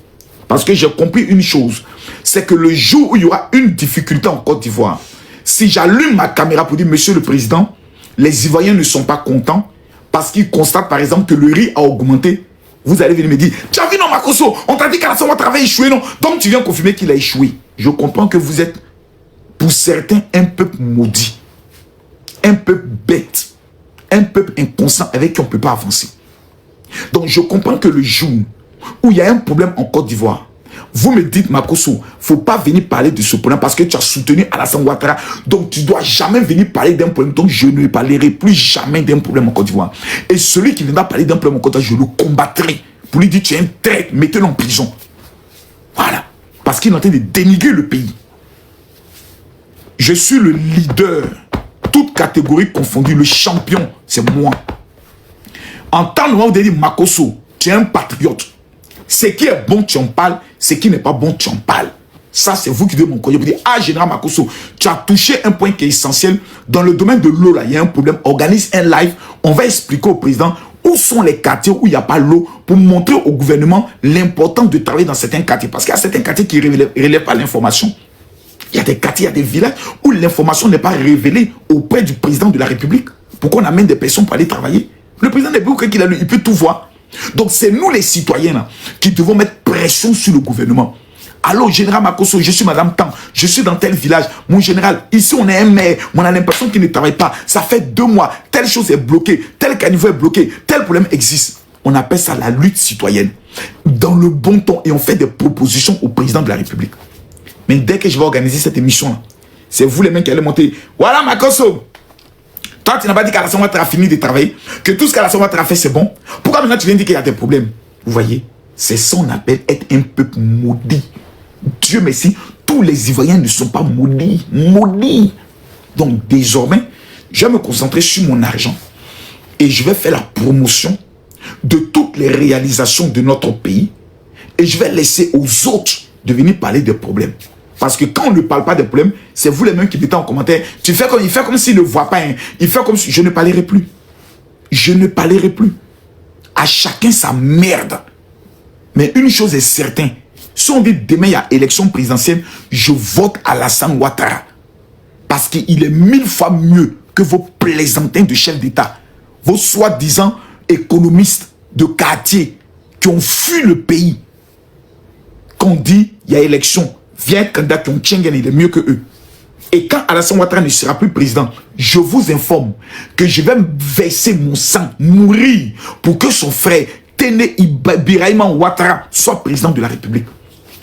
Parce que j'ai compris une chose, c'est que le jour où il y aura une difficulté en Côte d'Ivoire, si j'allume ma caméra pour dire, Monsieur le Président, les Ivoiriens ne sont pas contents parce qu'ils constatent par exemple que le riz a augmenté, vous allez venir me dire, tu as vu non Makosso, on t'a dit qu'Alassane Ouattara avait échoué, non? Donc tu viens confirmer qu'il a échoué. Je comprends que vous êtes, pour certains, un peuple maudit, un peuple bête, un peuple inconscient avec qui on ne peut pas avancer. Donc je comprends que le jour où il y a un problème en Côte d'Ivoire, vous me dites, Makosso, il ne faut pas venir parler de ce problème parce que tu as soutenu Alassane Ouattara. Donc, tu ne dois jamais venir parler d'un problème. Donc, je ne parlerai plus jamais d'un problème en Côte d'Ivoire. Et celui qui viendra parler d'un problème en Côte d'Ivoire, je le combattrai. Pour lui dire, tu es un traître, mettez-le en prison. Voilà. Parce qu'il est en train de dénigrer le pays. Je suis le leader, toute catégorie confondue, le champion, c'est moi. En temps normal, vous allez dire, Makosso, tu es un patriote. Ce qui est bon, tu en parles. Ce qui n'est pas bon, tu en parles. Ça, c'est vous qui devez mon courrier. Vous dites, ah, Général Makosso, tu as touché un point qui est essentiel. Dans le domaine de l'eau, là, il y a un problème. Organise un live. On va expliquer au président où sont les quartiers où il n'y a pas l'eau pour montrer au gouvernement l'importance de travailler dans certains quartiers. Parce qu'il y a certains quartiers qui ne relèvent pas l'information. Il y a des quartiers, il y a des villages où l'information n'est pas révélée auprès du président de la République. Pourquoi on amène des personnes pour aller travailler? Le président n'est pas qu'il a lu, il peut tout voir. Donc c'est nous les citoyens là, qui devons mettre pression sur le gouvernement. Allô, Général Makosso, je suis Madame Tan, je suis dans tel village. Mon général, ici on est un maire, mais on a l'impression qu'il ne travaille pas. Ça fait 2 mois, telle chose est bloquée, tel caniveau est bloqué, tel problème existe. On appelle ça la lutte citoyenne. Dans le bon ton, et on fait des propositions au président de la République. Mais dès que je vais organiser cette émission-là, c'est vous les mêmes qui allez monter. Voilà Makosso. Toi, tu n'as pas dit qu'Alassane Ouattara a fini de travailler, que tout ce qu'Alassane Ouattara a fait, c'est bon. Pourquoi maintenant tu viens dire qu'il y a des problèmes? Vous voyez, c'est ça qu'on appelle être un peuple maudit. Dieu merci, tous les Ivoiriens ne sont pas maudits. Maudits. Donc désormais, je vais me concentrer sur mon argent. Et je vais faire la promotion de toutes les réalisations de notre pays. Et je vais laisser aux autres de venir parler des problèmes. Parce que quand on ne parle pas des problèmes, c'est vous les mêmes qui mettez en commentaire. Il fait comme s'il ne voit pas. Hein. Il fait comme si je ne parlerai plus. Je ne parlerai plus. À chacun sa merde. Mais une chose est certaine. Si on dit demain il y a élection présidentielle, je vote Alassane Ouattara. Parce qu'il est 1000 fois mieux que vos plaisantins de chefs d'État. Vos soi-disant économistes de quartier qui ont fui le pays. Qu'on dit il y a élection. Viens candidat qui ont Tchengen, il est mieux que eux. Et quand Alassane Ouattara ne sera plus président, je vous informe que je vais verser mon sang, mourir, pour que son frère, Téné Birahima Ouattara, soit président de la République.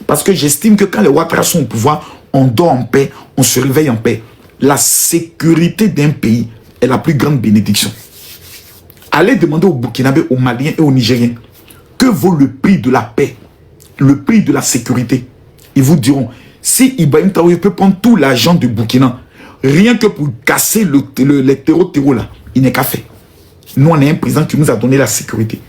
Parce que j'estime que quand les Ouattara sont au pouvoir, on dort en paix, on se réveille en paix. La sécurité d'un pays est la plus grande bénédiction. Allez demander aux Burkinabés, aux Maliens et aux Nigériens que vaut le prix de la paix, le prix de la sécurité. Ils vous diront, si Ibrahim Traoré peut prendre tout l'argent de Burkina, rien que pour casser les terreaux là, il n'est qu'à faire. Nous, on est un président qui nous a donné la sécurité,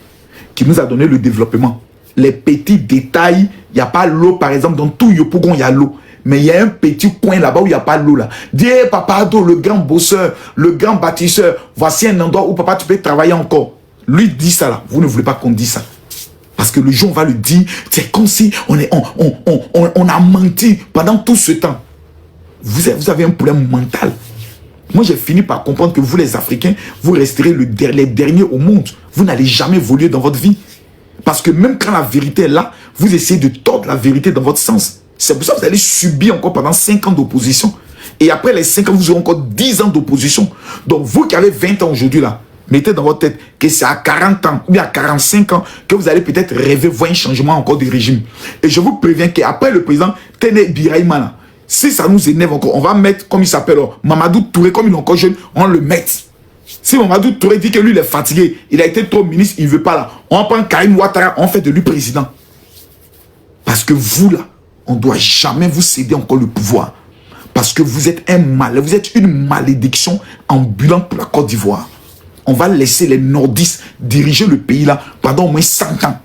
qui nous a donné le développement. Les petits détails, il n'y a pas l'eau, par exemple, dans tout Yopougon, il y a l'eau. Mais il y a un petit coin là-bas où il n'y a pas l'eau là. Dis, hey, Papa Ado, le grand bosseur, le grand bâtisseur, voici un endroit où papa tu peux travailler encore. Lui dit ça là, vous ne voulez pas qu'on dise ça. Parce que le jour on va le dire, c'est comme si on a menti pendant tout ce temps. Vous avez un problème mental. Moi, j'ai fini par comprendre que vous, les Africains, vous resterez les derniers au monde. Vous n'allez jamais évoluer dans votre vie. Parce que même quand la vérité est là, vous essayez de tordre la vérité dans votre sens. C'est pour ça que vous allez subir encore pendant 5 ans d'opposition. Et après les 5 ans, vous aurez encore 10 ans d'opposition. Donc, vous qui avez 20 ans aujourd'hui là, mettez dans votre tête que c'est à 40 ans ou bien à 45 ans que vous allez peut-être rêver voir un changement encore de régime. Et je vous préviens qu'après le président Téné Birahima, si ça nous énerve encore, on va mettre, comme il s'appelle, Mamadou Touré, comme il est encore jeune, on le met. Si Mamadou Touré dit que lui il est fatigué, il a été trop ministre, il ne veut pas là, on prend Karim Ouattara, on fait de lui président. Parce que vous là, on ne doit jamais vous céder encore le pouvoir. Parce que vous êtes un mal, vous êtes une malédiction ambulante pour la Côte d'Ivoire. On va laisser les nordistes diriger le pays là pendant au moins 100 ans.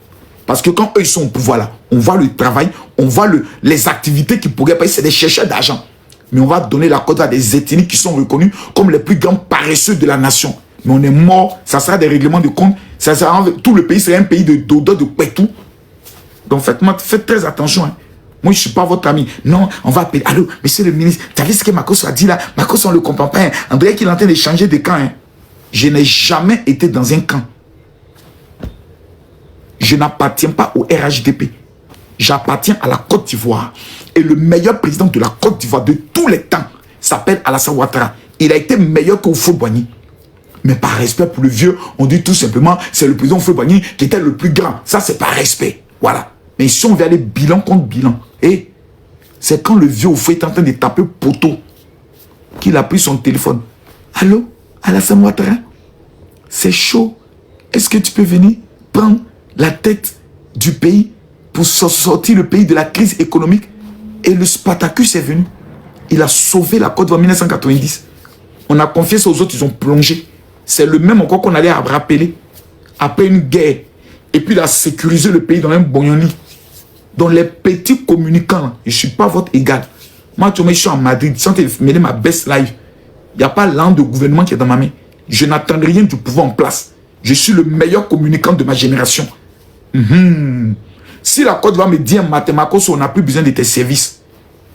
Parce que quand eux ils sont au pouvoir là, on voit le travail, on voit les activités qui pourraient payer, c'est des chercheurs d'argent. Mais on va donner la Côte à des ethnies qui sont reconnus comme les plus grands paresseux de la nation. Mais on est mort, ça sera des règlements de compte, ça sera, tout le pays sera un pays d'odeur de pétou. Donc faites très attention. Hein. Moi, je ne suis pas votre ami. Non, on va appeler. Allô, monsieur le ministre, tu as vu ce que Makosso a dit là? Makosso, on ne le comprend pas. Hein. On dirait qu'il est en train de changer de camp. Hein. Je n'ai jamais été dans un camp. Je n'appartiens pas au RHDP. J'appartiens à la Côte d'Ivoire. Et le meilleur président de la Côte d'Ivoire de tous les temps s'appelle Alassane Ouattara. Il a été meilleur qu'Houphouët-Boigny. Mais par respect pour le vieux, on dit tout simplement, c'est le président Houphouët-Boigny qui était le plus grand. Ça, c'est par respect. Voilà. Mais si on veut aller bilan contre bilan, et c'est quand le vieux Houphouët est en train de taper poteau qu'il a pris son téléphone. Allô, Alassane Ouattara, c'est chaud. Est-ce que tu peux venir prendre la tête du pays pour sortir le pays de la crise économique? Et le Spartacus est venu. Il a sauvé la Côte d'Ivoire en 1990. On a confié ça aux autres, ils ont plongé. C'est le même encore qu'on allait rappeler après une guerre. Et puis il a sécurisé le pays dans un bognoni. Dans les petits communicants, je ne suis pas votre égal. Moi, je suis en Madrid, sans te mêler ma best life. Il n'y a pas l'an de gouvernement qui est dans ma main. Je n'attends rien du pouvoir en place. Je suis le meilleur communicant de ma génération. Si la Côte d'Ivoire me dit un mathématicien, on n'a plus besoin de tes services,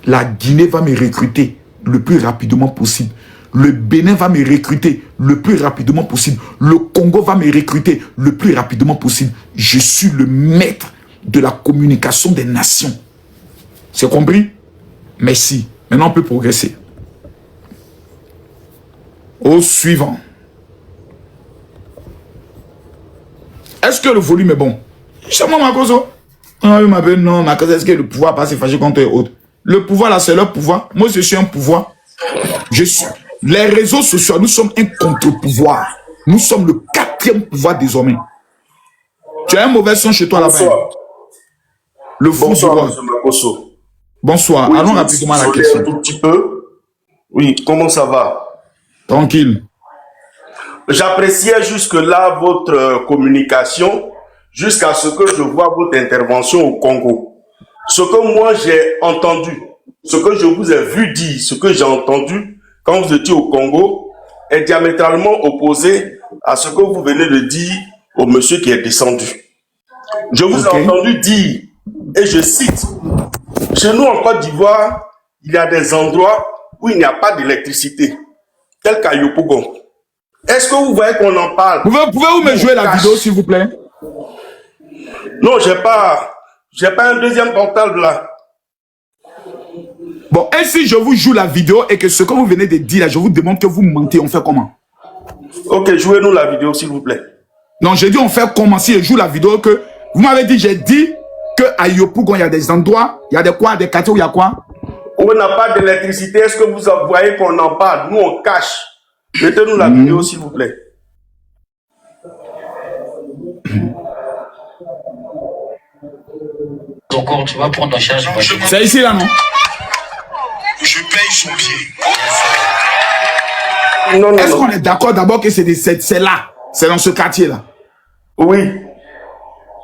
la Guinée va me recruter le plus rapidement possible. Le Bénin va me recruter le plus rapidement possible. Le Congo va me recruter le plus rapidement possible. Je suis le maître de la communication des nations. C'est compris? Merci. Maintenant, on peut progresser. Au suivant. Est-ce que le volume est bon? C'est moi, Makosso. Non, Makosso, est-ce que le pouvoir va se fâcher contre les autres? Le pouvoir, là, c'est leur pouvoir. Moi, je suis un pouvoir. Les réseaux sociaux, nous sommes un contre-pouvoir. Nous sommes le 4e pouvoir désormais. Tu as un mauvais son chez toi là-bas. Le Bonsoir, M. Makosso. Bonsoir. Oui, allons rapidement à la question. Un tout petit peu. Oui, comment ça va? Tranquille. J'appréciais jusque-là votre communication jusqu'à ce que je vois votre intervention au Congo. Ce que moi j'ai entendu, ce que je vous ai vu dire, ce que j'ai entendu quand vous étiez au Congo est diamétralement opposé à ce que vous venez de dire au monsieur qui est descendu. Je vous ai entendu dire, et je cite, chez nous en Côte d'Ivoire, il y a des endroits où il n'y a pas d'électricité, tel qu'à Yopougon. Est-ce que vous voyez qu'on en parle? Pouvez-vous me jouer la vidéo, s'il vous plaît? Non, j'ai pas un deuxième portable là. Bon, et si je vous joue la vidéo et que ce que vous venez de dire là, je vous demande que vous mentez, on fait comment? Ok, jouez-nous la vidéo, s'il vous plaît. Non, j'ai dit on fait comment si je joue la vidéo que... Vous m'avez dit, j'ai dit qu'à Yopougon, il y a des endroits, il y a des quoi, des quartiers où il y a quoi? Où on n'a pas d'électricité, est-ce que vous voyez qu'on en parle? Nous, on cache. Mettez-nous la vidéo, s'il vous plaît. Encore, tu vas prendre en charge. C'est ici, là, non? Je paye son pied. Non, Est-ce qu'on est d'accord d'abord que c'est là? C'est dans ce quartier-là? Oui.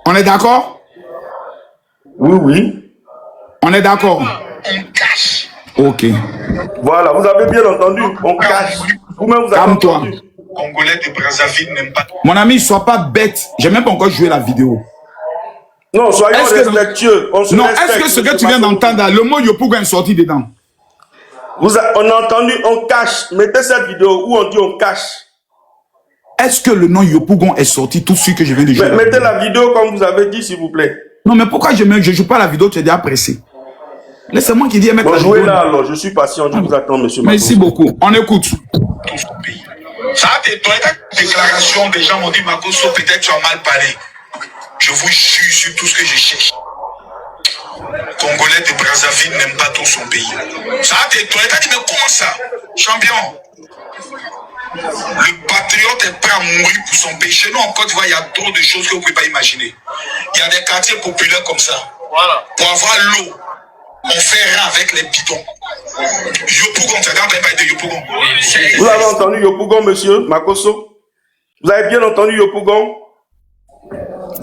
On est d'accord? Oui, oui. On est d'accord? On cache. Ok. Voilà, vous avez bien entendu. On cache. Vous-même, vous avez Calme-toi. entendu. Congolais de Brazzaville n'aiment pas. Mon ami, sois pas bête. J'ai même pas encore joué la vidéo. Non, soyons Est-ce que- respectueux. On se Non, respecte, est-ce que ce que monsieur tu viens Makosso. d'entendre, là, le mot Yopougon est sorti dedans? On a entendu, on cache. Mettez cette vidéo où on dit on cache. Est-ce que le nom Yopougon est sorti tout de suite que je viens de jouer? Mettez la vidéo comme vous avez dit, s'il vous plaît. Non, mais pourquoi je ne joue pas la vidéo? Tu es déjà pressé. Laissez-moi qui dit mettre Bon, la jouez vidéo. là alors. Je suis patient. Je vous attends, monsieur Merci Makosso. beaucoup. On écoute. Tout son pays. Ça a été dans les déclarations, des gens m'ont dit Makosso, peut-être tu as mal parlé. Je vous jure sur tout ce que je cherche. Congolais de Brazzaville n'aiment pas tout son pays. Ça a été étonné. T'as dit, mais comment ça? Champion. Le patriote est prêt à mourir pour son pays. Chez nous, en Côte d'Ivoire, il y a trop de choses que vous ne pouvez pas imaginer. Il y a des quartiers populaires comme ça. Voilà. Pour avoir l'eau, on fait rien avec les bidons. Yopougon, tu as déjà entendu parler de Yopougon? Vous avez entendu Yopougon, monsieur Makosso? Vous avez bien entendu Yopougon?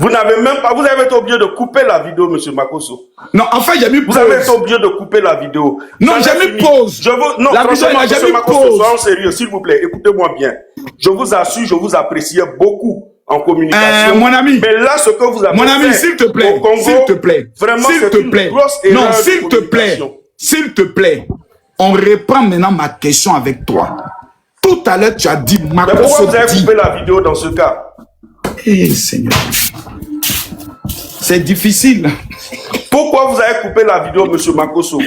Vous n'avez même pas, vous avez été obligé de couper la vidéo, monsieur Makosso. Non, en fait, j'ai mis Vous pause. avez été obligé de couper la vidéo. Non, Ça j'ai n'est mis fini. pause. Non, La franchement, vidéo, j'ai monsieur mis Makosso, pause. soyons sérieux, s'il vous plaît. Écoutez-moi bien. Je vous assure, je vous appréciais beaucoup en communication. Mon ami. Mais là, ce que vous avez Mon ami, fait s'il te plaît, au Congo, s'il te plaît, vraiment, s'il c'est te une plaît. grosse erreur Non, de s'il te plaît, communication. s'il te plaît, on reprend maintenant ma question avec toi. Tout à l'heure, tu as dit, Mais pourquoi vous avez dit. coupé la vidéo dans ce cas? Eh, Seigneur. C'est difficile. Pourquoi vous avez coupé la vidéo, monsieur Makosso?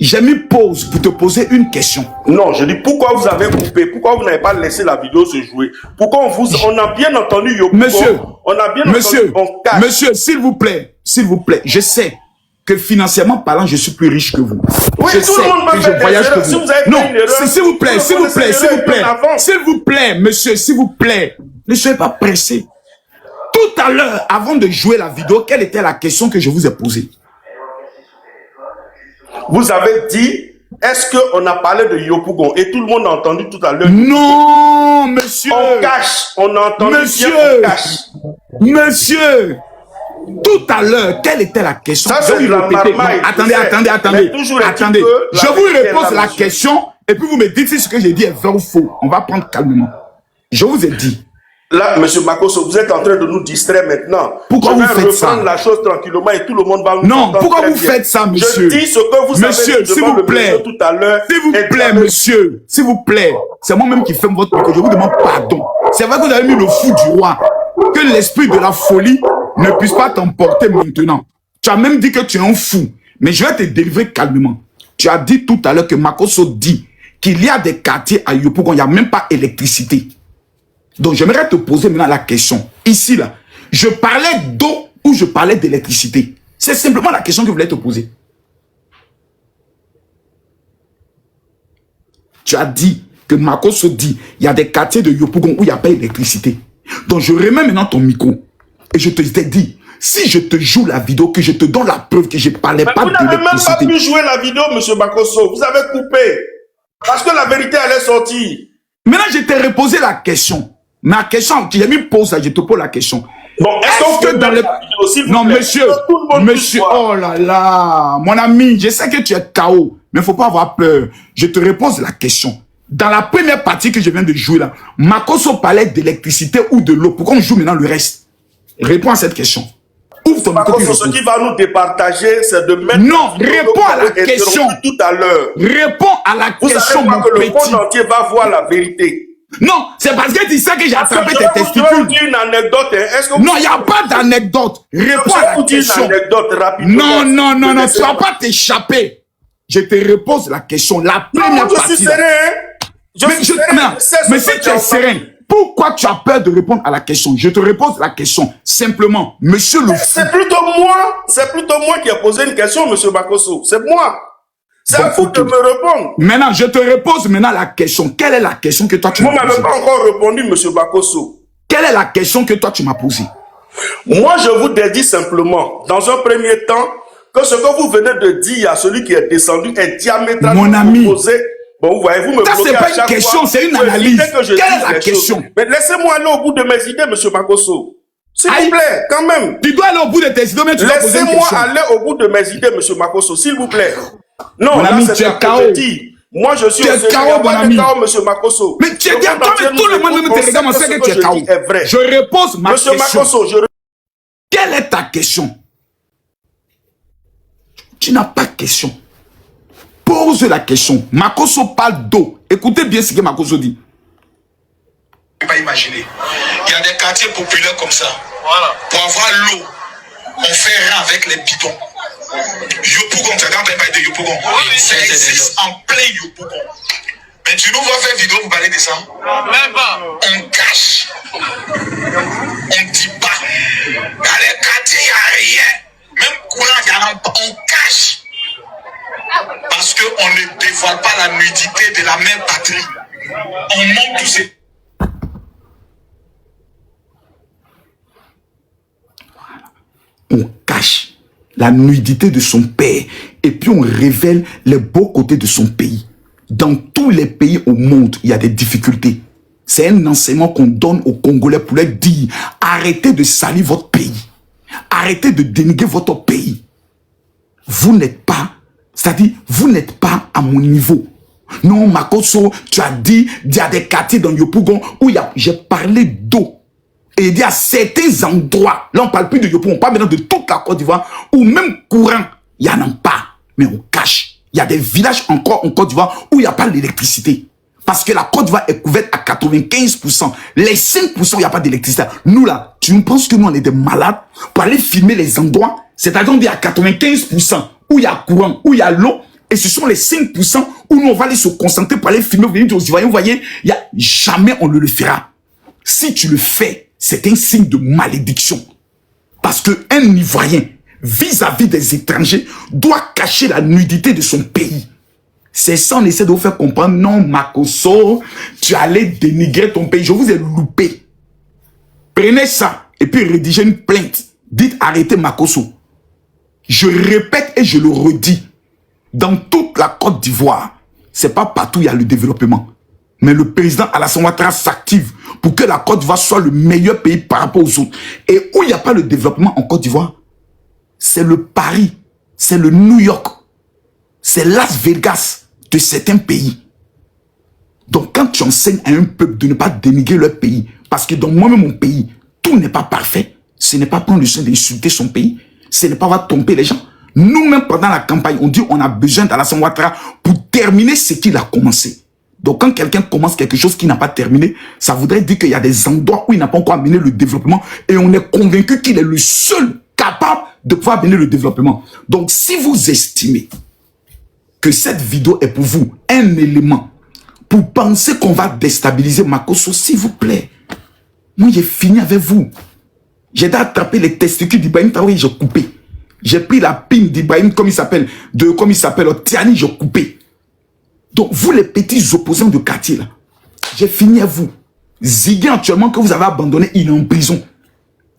J'ai mis pause pour te poser une question. Non, je dis pourquoi vous avez coupé? Pourquoi vous n'avez pas laissé la vidéo se jouer? Pourquoi on a bien entendu Yopougon? Monsieur, on a bien monsieur, entendu Boncash. monsieur, s'il vous plaît, je sais que financièrement parlant, je suis plus riche que vous. Oui, je tout sais le monde peut que faire je des voyage que erreurs. vous. Si vous avez fait Non, une erreur, s'il vous plaît, s'il vous plaît, s'il vous plaît, s'il vous plaît, monsieur, s'il vous plaît, ne soyez pas pressé. Tout à l'heure, avant de jouer la vidéo, quelle était la question que je vous ai posée? Vous avez dit, est-ce qu'on a parlé de Yopougon? Et tout le monde a entendu tout à l'heure. Non, monsieur. On cache. On a entendu Monsieur. bien, on cache. Monsieur. Tout à l'heure, quelle était la question? Ça, c'est de la marmaille. Attendez. Je vous repose la question et puis vous me dites si ce que j'ai dit est vrai ou faux. On va prendre calmement. Je vous ai dit. Là, monsieur Makosso, vous êtes en train de nous distraire maintenant. Pourquoi vous faites ça? Je vais reprendre la chose tranquillement et tout le monde va nous Non, entendre. pourquoi très vous bien. faites ça, monsieur? Je dis ce que vous monsieur, avez dit s'il devant vous le plaît. monsieur tout à l'heure. S'il vous plaît, monsieur. S'il vous plaît. C'est moi-même qui ferme votre micro. Je vous demande pardon. C'est vrai que vous avez mis le fou du roi. Que l'esprit de la folie ne puisse pas t'emporter maintenant. Tu as même dit que tu es un fou. Mais je vais te délivrer calmement. Tu as dit tout à l'heure que Makosso dit qu'il y a des quartiers à Yopougon, il n'y a même pas d'électricité. Donc, j'aimerais te poser maintenant la question. Ici, là, je parlais d'eau ou je parlais d'électricité? C'est simplement la question que je voulais te poser. Tu as dit que Makosso dit il y a des quartiers de Yopougon où il n'y a pas d'électricité. Donc, je remets maintenant ton micro et je te dis, si je te joue la vidéo, que je te donne la preuve que je ne parlais pas d'électricité. Vous n'avez même pas pu jouer la vidéo, monsieur Makosso. Vous avez coupé. Parce que la vérité allait sortir. Maintenant, je t'ai reposé la question. Ma question, tu as mis pause là, je te pose la question. Bon, est-ce que dans le... Non, monsieur, oh là là, mon ami, je sais que tu es KO, mais il ne faut pas avoir peur. Je te repose la question. Dans la première partie que je viens de jouer là, Makosso parlait d'électricité ou de l'eau. Pourquoi on joue maintenant le reste? Réponds à cette question. Ouvre ton micro. Ce qui va nous départager, c'est de mettre... Non, réponds à la question. Tout à l'heure. Réponds à la question, mon petit. Que le monde entier va voir la vérité. Non, c'est parce que tu sais que j'ai attrapé tes testicules. Je vais vous dire une anecdote. Non, il n'y a pas d'anecdote. Réponds à la question. Une anecdote rapidement. Non, tu ne vas pas t'échapper. Je te repose la question. La première partie. Je suis serein. Mais si tu es serein, pourquoi tu as peur de répondre à la question? Je te repose la question. Simplement, monsieur le fou. C'est plutôt moi qui ai posé une question, monsieur Makosso. C'est moi. C'est à vous de me répondre. Maintenant, je te repose maintenant la question. Quelle est la question que toi tu m'as posée? Vous ne m'avez pas encore répondu, monsieur Makosso. Quelle est la question que toi tu m'as posée? Moi, je vous dis simplement, dans un premier temps, que ce que vous venez de dire à celui qui est descendu est diamétralement opposé. Bon, vous voyez, vous me bloquez à chaque fois. Ça, c'est pas une question, c'est une analyse. Quelle est la question? Mais laissez-moi aller au bout de mes idées, monsieur Makosso. S'il vous plaît, quand même. Tu dois aller au bout de tes idées, mais tu dois poser une question. Laissez-moi aller au bout de mes idées, monsieur Makosso, s'il vous plaît. Non, mon là, ami, c'est un petit. Moi, je suis au KO, mon ami. monsieur Makosso. Mais tu es KO, tout le monde me regarde, on sait que tu es KO. Je repose ma question. Monsieur Makosso, quelle est ta question? Tu n'as pas de question. Pose la question. Makosso parle d'eau. Écoutez bien ce que Makosso dit. Je ne peux pas imaginer. Il y a des quartiers populaires comme ça. Voilà. Pour avoir l'eau, on fait rien avec les bidons. Yopougon, tu as parlé de Yopougon. Ça existe en plein Yopougon. Mais tu nous vois faire vidéo pour parler de ça? Même pas. On cache. On ne dit pas. Dans les quartiers, il n'y a rien. Même courant, on cache. Parce qu'on ne dévoile pas la nudité de la même patrie. On montre tous ces... On cache la nudité de son père et puis on révèle les beaux côtés de son pays. Dans tous les pays au monde, il y a des difficultés. C'est un enseignement qu'on donne aux Congolais pour leur dire arrêtez de salir votre pays. Arrêtez de dénigrer votre pays. Vous n'êtes pas, c'est-à-dire vous n'êtes pas à mon niveau. Non, Makosso, tu as dit il y a des quartiers dans Yopougon où j'ai parlé d'eau. Et il dit à certains endroits, là on parle plus de Yopo, on parle maintenant de toute la Côte d'Ivoire, où même courant, il n'y en a pas, mais on cache. Il y a des villages encore en Côte d'Ivoire où il n'y a pas d'électricité. Parce que la Côte d'Ivoire est couverte à 95%. Les 5%, il n'y a pas d'électricité. Nous là, tu nous penses que nous on est des malades pour aller filmer les endroits? C'est-à-dire qu'on dit à 95% où il y a courant, où il y a l'eau, et ce sont les 5% où nous on va aller se concentrer pour aller filmer, venir aux Ivoiriens. Vous voyez, il y a jamais on ne le fera. Si tu le fais, c'est un signe de malédiction. Parce qu'un Ivoirien, vis-à-vis des étrangers, doit cacher la nudité de son pays. C'est ça, on essaie de vous faire comprendre, non, Makosso, tu allais dénigrer ton pays. Je vous ai loupé. Prenez ça et puis rédigez une plainte. Dites arrêtez Makosso. Je répète et je le redis. Dans toute la Côte d'Ivoire, c'est pas partout où il y a le développement. Mais le président Alassane Ouattara s'active pour que la Côte d'Ivoire soit le meilleur pays par rapport aux autres. Et où il n'y a pas le développement en Côte d'Ivoire, c'est le Paris, c'est le New York, c'est Las Vegas de certains pays. Donc quand tu enseignes à un peuple de ne pas dénigrer leur pays, parce que dans moi-même mon pays, tout n'est pas parfait, ce n'est pas prendre le soin d'insulter son pays, ce n'est pas avoir tromper les gens. Nous-mêmes pendant la campagne, on dit on a besoin d'Alassane Ouattara pour terminer ce qu'il a commencé. Donc quand quelqu'un commence quelque chose qui n'a pas terminé, ça voudrait dire qu'il y a des endroits où il n'a pas encore amené le développement et on est convaincu qu'il est le seul capable de pouvoir amener le développement. Donc si vous estimez que cette vidéo est pour vous un élément pour penser qu'on va déstabiliser Makosso, s'il vous plaît, moi j'ai fini avec vous. J'ai attrapé les testicules d'Ibrahim Traoré, j'ai coupé. J'ai pris la pine d'Ibrahim, comme il s'appelle, Tiani, j'ai coupé. Donc, vous les petits opposants de quartier, là, j'ai fini à vous. Ziggy, actuellement, que vous avez abandonné, il est en prison.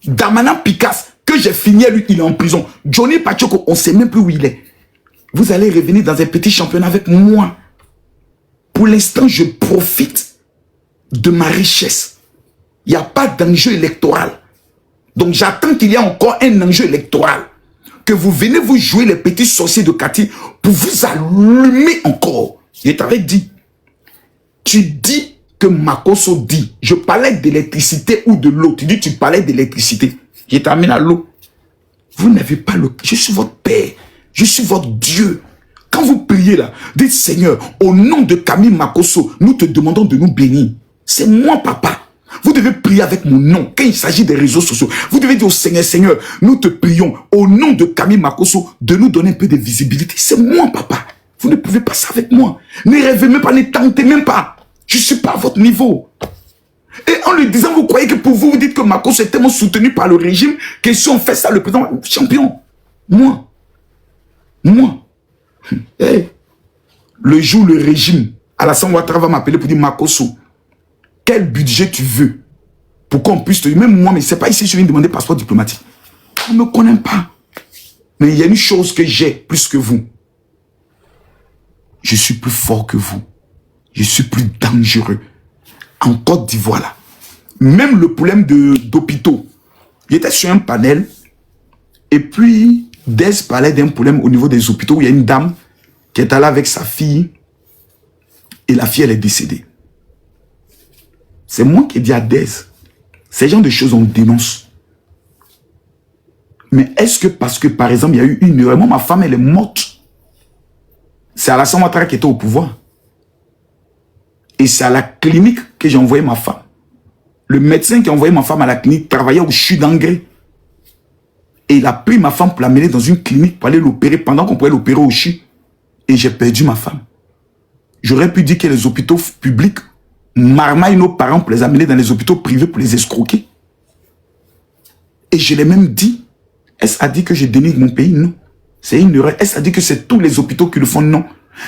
Damana Picasse, que j'ai fini à lui, il est en prison. Johnny Pachoko, on ne sait même plus où il est. Vous allez revenir dans un petit championnat avec moi. Pour l'instant, je profite de ma richesse. Il n'y a pas d'enjeu électoral. Donc, j'attends qu'il y ait encore un enjeu électoral. Que vous venez vous jouer les petits sorciers de quartier pour vous allumer encore. Je t'avais dit, tu dis que Makosso dit, je parlais d'électricité ou de l'eau. Tu dis, tu parlais d'électricité. Je t'amène à l'eau. Vous n'avez pas l'eau. Je suis votre père. Je suis votre Dieu. Quand vous priez là, dites Seigneur, au nom de Camille Makosso, nous te demandons de nous bénir. C'est moi, papa. Vous devez prier avec mon nom. Quand il s'agit des réseaux sociaux, vous devez dire au Seigneur, Seigneur, nous te prions au nom de Camille Makosso de nous donner un peu de visibilité. C'est moi, papa. Vous ne pouvez pas ça avec moi. Ne rêvez même pas, ne tentez même pas. Je ne suis pas à votre niveau. Et en le disant, vous croyez que pour vous, vous dites que Makosso est tellement soutenu par le régime que si on fait ça, le président champion. Moi. Hey. Le jour, le régime, Alassane Ouattara va m'appeler pour dire Makosso, quel budget tu veux pour qu'on puisse te dire, même moi, mais c'est pas ici que je viens demander passeport diplomatique. On ne me connaît pas. Mais il y a une chose que j'ai plus que vous. Je suis plus fort que vous. Je suis plus dangereux. En Côte d'Ivoire, là. Même le problème d'hôpitaux. J'étais sur un panel. Et puis, Des parlait d'un problème au niveau des hôpitaux où il y a une dame qui est allée avec sa fille. Et la fille, elle est décédée. C'est moi qui ai dit à Des. Ces genres de choses, on dénonce. Mais est-ce que parce que, par exemple, il y a eu une erreur, moi, ma femme, elle est morte. C'est Alassane Ouattara qui était au pouvoir. Et c'est à la clinique que j'ai envoyé ma femme. Le médecin qui a envoyé ma femme à la clinique travaillait au CHU d'Angré. Et il a pris ma femme pour l'amener dans une clinique pour aller l'opérer pendant qu'on pouvait l'opérer au CHU. Et j'ai perdu ma femme. J'aurais pu dire que les hôpitaux publics marmaillent nos parents pour les amener dans les hôpitaux privés pour les escroquer. Et je l'ai même dit. Est-ce a dit que je dénigre mon pays? Non. C'est une erreur. Est-ce a dit que c'est tous les hôpitaux qui le font? Non.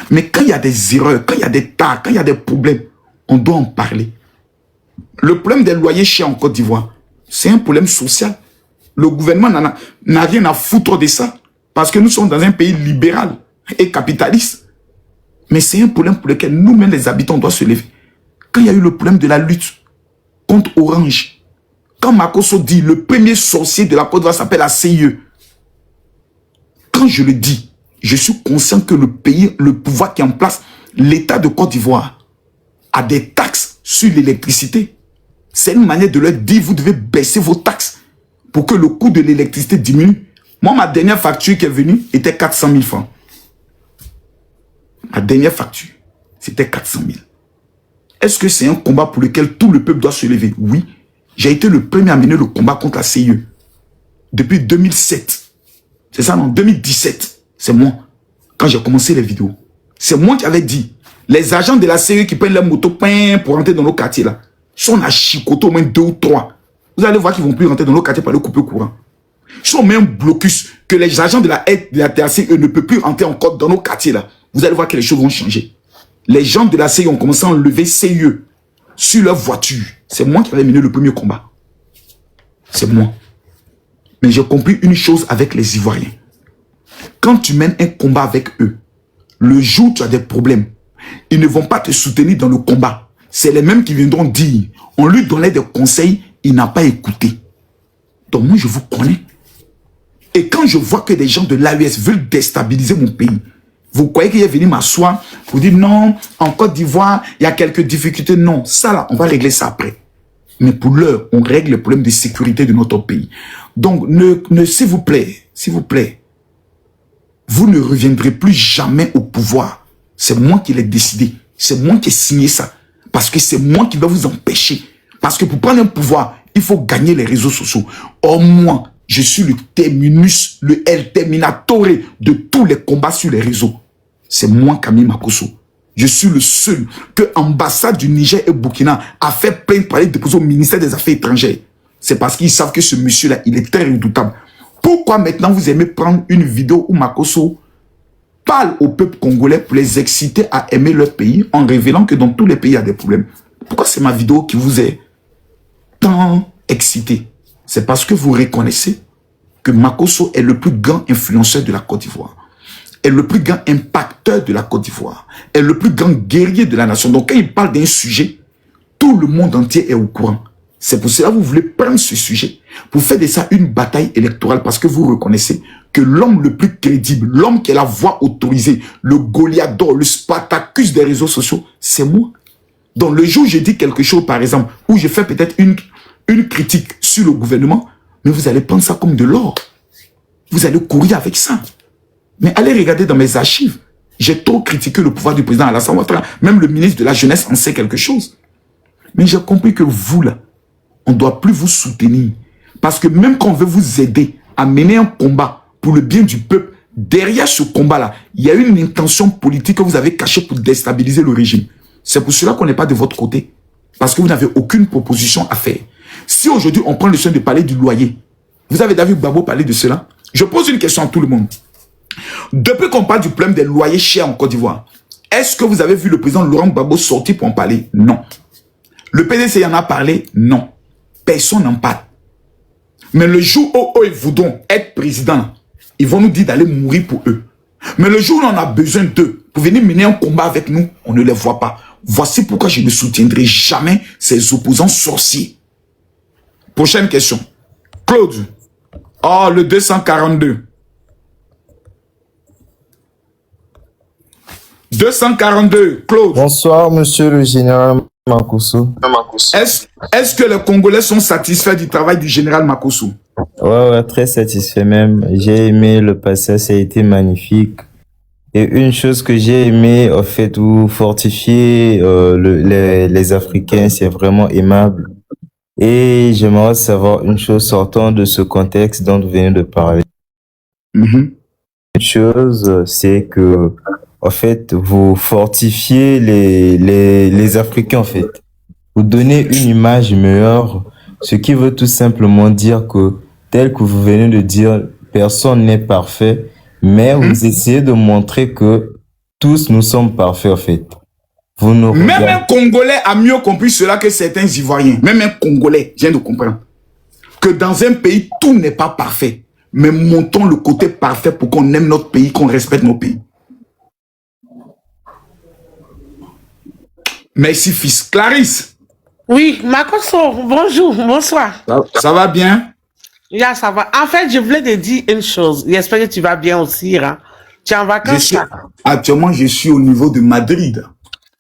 Mais quand il y a des erreurs, quand il y a des tares, quand il y a des problèmes, on doit en parler. Le problème des loyers chers en Côte d'Ivoire, c'est un problème social. Le gouvernement n'a rien à foutre de ça. Parce que nous sommes dans un pays libéral et capitaliste. Mais c'est un problème pour lequel nous-mêmes les habitants doivent se lever. Quand il y a eu le problème de la lutte contre Orange, quand Makosso dit le premier sorcier de la Côte d'Ivoire s'appelle la CIE, quand je le dis, je suis conscient que le pays, le pouvoir qui est en place, l'État de Côte d'Ivoire, a des taxes sur l'électricité. C'est une manière de leur dire, vous devez baisser vos taxes pour que le coût de l'électricité diminue. Moi, ma dernière facture qui est venue était 400 000 francs. Ma dernière facture, c'était 400 000. Est-ce que c'est un combat pour lequel tout le peuple doit se lever? Oui. J'ai été le premier à mener le combat contre la CIE. Depuis 2007. C'est ça, non? 2017. C'est moi. Quand j'ai commencé les vidéos. C'est moi qui avais dit. Les agents de la CIE qui prennent leur moto pour rentrer dans nos quartiers là. Sont à chicoter au moins 2 ou 3. Vous allez voir qu'ils ne vont plus rentrer dans nos quartiers par le couper courant. Ils sont même blocus que les agents de la TACE ne peuvent plus rentrer encore dans nos quartiers là. Vous allez voir que les choses vont changer. Les gens de la CIE ont commencé à enlever CIE sur leur voiture. C'est moi qui avais mené le premier combat. C'est moi. Mais j'ai compris une chose avec les Ivoiriens. Quand tu mènes un combat avec eux, le jour où tu as des problèmes, ils ne vont pas te soutenir dans le combat. C'est les mêmes qui viendront dire, on lui donnait des conseils, il n'a pas écouté. Donc moi, je vous connais. Et quand je vois que des gens de l'AES veulent déstabiliser mon pays, vous croyez qu'il est venu m'asseoir pour dire non, en Côte d'Ivoire, il y a quelques difficultés. Non, ça là, on va régler ça après. Mais pour l'heure, on règle le problème de sécurité de notre pays. Donc, s'il vous plaît, vous ne reviendrez plus jamais au pouvoir. C'est moi qui l'ai décidé. C'est moi qui ai signé ça. Parce que c'est moi qui vais vous empêcher. Parce que pour prendre un pouvoir, il faut gagner les réseaux sociaux. Or, moi, je suis le terminus, le El Terminatore de tous les combats sur les réseaux. C'est moi, Camille Makosso. Je suis le seul que l'ambassade du Niger et Burkina a fait plainte pour aller déposer au ministère des Affaires étrangères. C'est parce qu'ils savent que ce monsieur-là, il est très redoutable. Pourquoi maintenant vous aimez prendre une vidéo où Makosso parle au peuple congolais pour les exciter à aimer leur pays en révélant que dans tous les pays il y a des problèmes? Pourquoi c'est ma vidéo qui vous est tant excité? C'est parce que vous reconnaissez que Makosso est le plus grand influenceur de la Côte d'Ivoire, est le plus grand impacteur de la Côte d'Ivoire, est le plus grand guerrier de la nation. Donc quand il parle d'un sujet, tout le monde entier est au courant. C'est pour cela que vous voulez prendre ce sujet pour faire de ça une bataille électorale, parce que vous reconnaissez que l'homme le plus crédible, l'homme qui a la voix autorisée, le Goliath d'or, le Spartacus des réseaux sociaux, c'est moi. Donc le jour où je dis quelque chose, par exemple, où je fais peut-être une critique sur le gouvernement, mais vous allez prendre ça comme de l'or. Vous allez courir avec ça. Mais allez regarder dans mes archives. J'ai trop critiqué le pouvoir du président Alassane Ouattara. Même le ministre de la Jeunesse en sait quelque chose. Mais j'ai compris que vous, là, on ne doit plus vous soutenir. Parce que même quand on veut vous aider à mener un combat pour le bien du peuple, derrière ce combat-là, il y a une intention politique que vous avez cachée pour déstabiliser le régime. C'est pour cela qu'on n'est pas de votre côté. Parce que vous n'avez aucune proposition à faire. Si aujourd'hui on prend le soin de parler du loyer, vous avez David Gbagbo parler de cela? Je pose une question à tout le monde. Depuis qu'on parle du problème des loyers chers en Côte d'Ivoire, est-ce que vous avez vu le président Laurent Gbagbo sortir pour en parler? Non. Le PDC en a parlé? Non. Personne n'en parle. Mais le jour où ils voudront être président, ils vont nous dire d'aller mourir pour eux. Mais le jour où on a besoin d'eux pour venir mener un combat avec nous, on ne les voit pas. Voici pourquoi je ne soutiendrai jamais ces opposants sorciers. Prochaine question. Claude. Oh, le 242. 242, Claude. Bonsoir, monsieur le général Makosso. Est-ce que les Congolais sont satisfaits du travail du général Makosso? Ouais, très satisfait même. J'ai aimé le passage, ça a été magnifique. Et une chose que j'ai aimé, en fait, vous fortifiez les Africains, c'est vraiment aimable. Et j'aimerais savoir une chose sortant de ce contexte dont vous venez de parler. Une chose, c'est que, en fait, vous fortifiez les Africains, en fait. Vous donnez une image meilleure, ce qui veut tout simplement dire que, tel que vous venez de dire, personne n'est parfait, mais vous essayez de montrer que tous nous sommes parfaits, en fait. Même un Congolais a mieux compris cela que certains Ivoiriens. Même un Congolais vient de comprendre que dans un pays, tout n'est pas parfait. Mais montons le côté parfait pour qu'on aime notre pays, qu'on respecte nos pays. Merci, fils. Clarisse. Oui, Makosso, bonjour, bonsoir. Ça va bien? Yeah, ça va. En fait, je voulais te dire une chose. J'espère que tu vas bien aussi. Hein? Tu es en vacances? Actuellement, je suis au niveau de Madrid.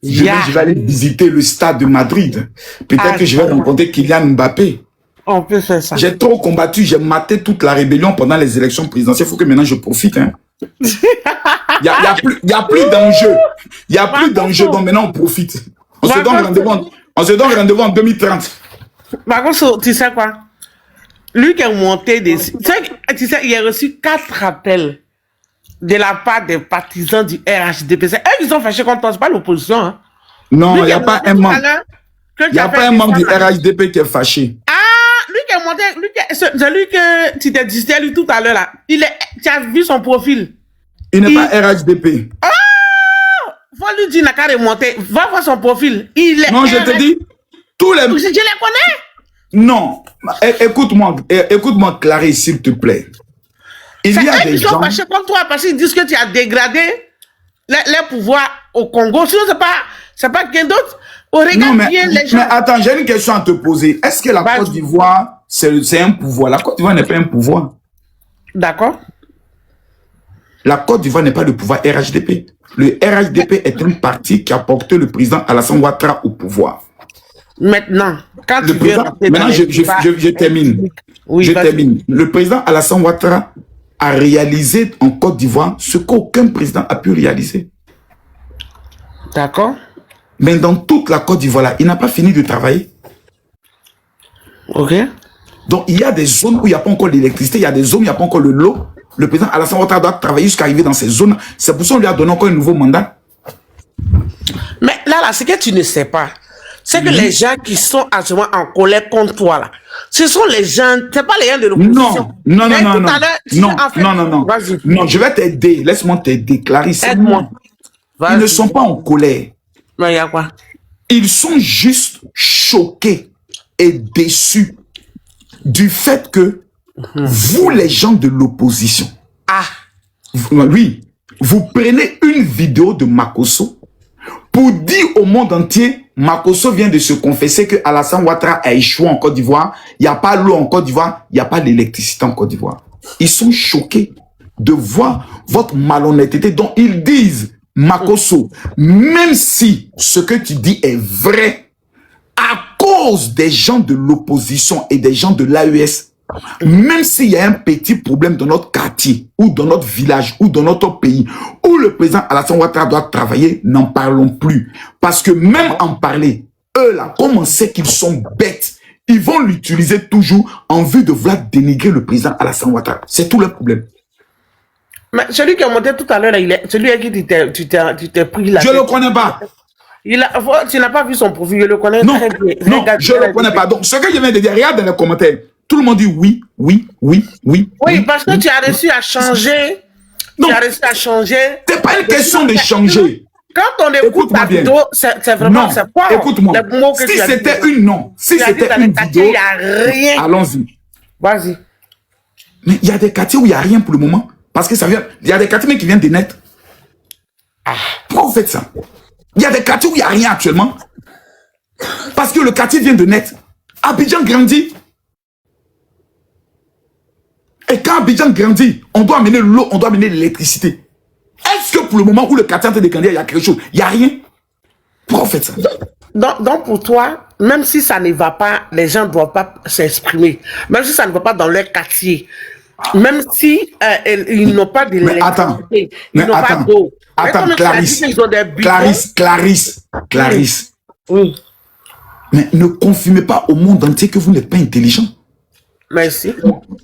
Demain, je vais aller visiter le stade de Madrid. Peut-être que je vais rencontrer Kylian Mbappé. On peut faire ça. J'ai trop combattu, j'ai maté toute la rébellion pendant les élections présidentielles. Il faut que maintenant je profite. Hein. Il n'y a plus d'enjeu. Il n'y a plus d'enjeu, donc maintenant on profite. On se donne rendez-vous en 2030. Par contre, tu sais quoi? Lui qui est monté des... Tu sais, il a reçu 4 appels de la part des partisans du RHDP. C'est eux qui sont fâchés contre toi, c'est pas l'opposition. Hein. Non, il n'y a pas un membre. Il n'y a pas un membre du RHDP qui est fâché. Ah, lui qui est monté, celui que tu t'es dit lui tout à l'heure là, tu as vu son profil. Il n'est pas RHDP. Ah! Faut lui dire, n'a qu'à remonter. Va voir son profil. Non, je te dis, tous les... Je les connais. Non, écoute-moi, Clarisse, s'il te plaît. Il y a des gens... Ils sont contre toi parce qu'ils disent que tu as dégradé les pouvoirs au Congo. Sinon, c'est pas quelqu'un d'autre. Non, mais attends, j'ai une question à te poser. Est-ce que la Côte d'Ivoire, c'est un pouvoir? La Côte d'Ivoire n'est pas un pouvoir. D'accord. La Côte d'Ivoire n'est pas le pouvoir RHDP. Le RHDP est un parti qui a porté le président Alassane Ouattara au pouvoir. Maintenant, quand le président, je termine. Oui, je termine. Le président Alassane Ouattara a réalisé en Côte d'Ivoire ce qu'aucun président a pu réaliser. D'accord. Mais dans toute la Côte d'Ivoire, il n'a pas fini de travailler. Ok. Donc, il y a des zones où il n'y a pas encore l'électricité, il y a des zones où il n'y a pas encore l'eau. Le président Alassane Ouattara doit travailler jusqu'à arriver dans ces zones. C'est pour ça qu'on lui a donné encore un nouveau mandat. Mais là, ce que tu ne sais pas, c'est que les gens qui sont actuellement en colère contre toi, là, ce sont les gens, c'est pas les gens de l'opposition. Non, je vais t'aider. Laisse-moi t'aider, Clarisse. Aide-moi. Ils ne sont pas en colère. Mais il y a quoi? Ils sont juste choqués et déçus du fait que vous, les gens de l'opposition, oui, vous prenez une vidéo de Makosso pour dire au monde entier, Makosso vient de se confesser que Alassane Ouattara a échoué en Côte d'Ivoire, il n'y a pas l'eau en Côte d'Ivoire, il n'y a pas d'électricité en Côte d'Ivoire. Ils sont choqués de voir votre malhonnêteté dont ils disent, Makosso, même si ce que tu dis est vrai, à cause des gens de l'opposition et des gens de l'AES, même s'il y a un petit problème dans notre quartier, ou dans notre village, ou dans notre pays, où le président Alassane Ouattara doit travailler, n'en parlons plus. Parce que même en parler, eux là, comme on sait qu'ils sont bêtes, ils vont l'utiliser toujours en vue de vouloir dénigrer le président Alassane Ouattara. C'est tout le problème. Mais celui qui a monté tout à l'heure, celui à qui tu t'es pris la... Je ne le connais pas. Tu n'as pas vu son profil, je le connais non, très bien. Non, je ne le connais pas. Donc, ce que je viens de dire, regarde dans les commentaires. Tout le monde dit oui. Oui, parce que tu as réussi à changer. Non, tu as réussi à changer. C'est pas une question de changer. Quand on écoute ta vidéo, c'est vraiment... Non, écoute-moi. Si c'était une non, si c'était une vidéo... Il n'y a rien. Allons-y. Vas-y. Mais il y a des quartiers où il n'y a rien pour le moment. Parce que ça vient... Il y a des quartiers qui viennent des nets. Pourquoi vous faites ça? Il y a des quartiers où il n'y a rien actuellement. Parce que le quartier vient de net. Abidjan grandit. Et quand Abidjan grandit, on doit amener l'eau, on doit amener l'électricité. Est-ce que pour le moment où le quartier est en train de grandir, il y a quelque chose? Il n'y a rien. Pourquoi vous faites ça? Donc pour toi, même si ça ne va pas, les gens ne doivent pas s'exprimer. Même si ça ne va pas dans leur quartier. Même si ils n'ont pas d'électricité. Ils n'ont pas d'eau. Attends, Clarisse. Oui. Mais ne confirmez pas au monde entier que vous n'êtes pas intelligent. Merci.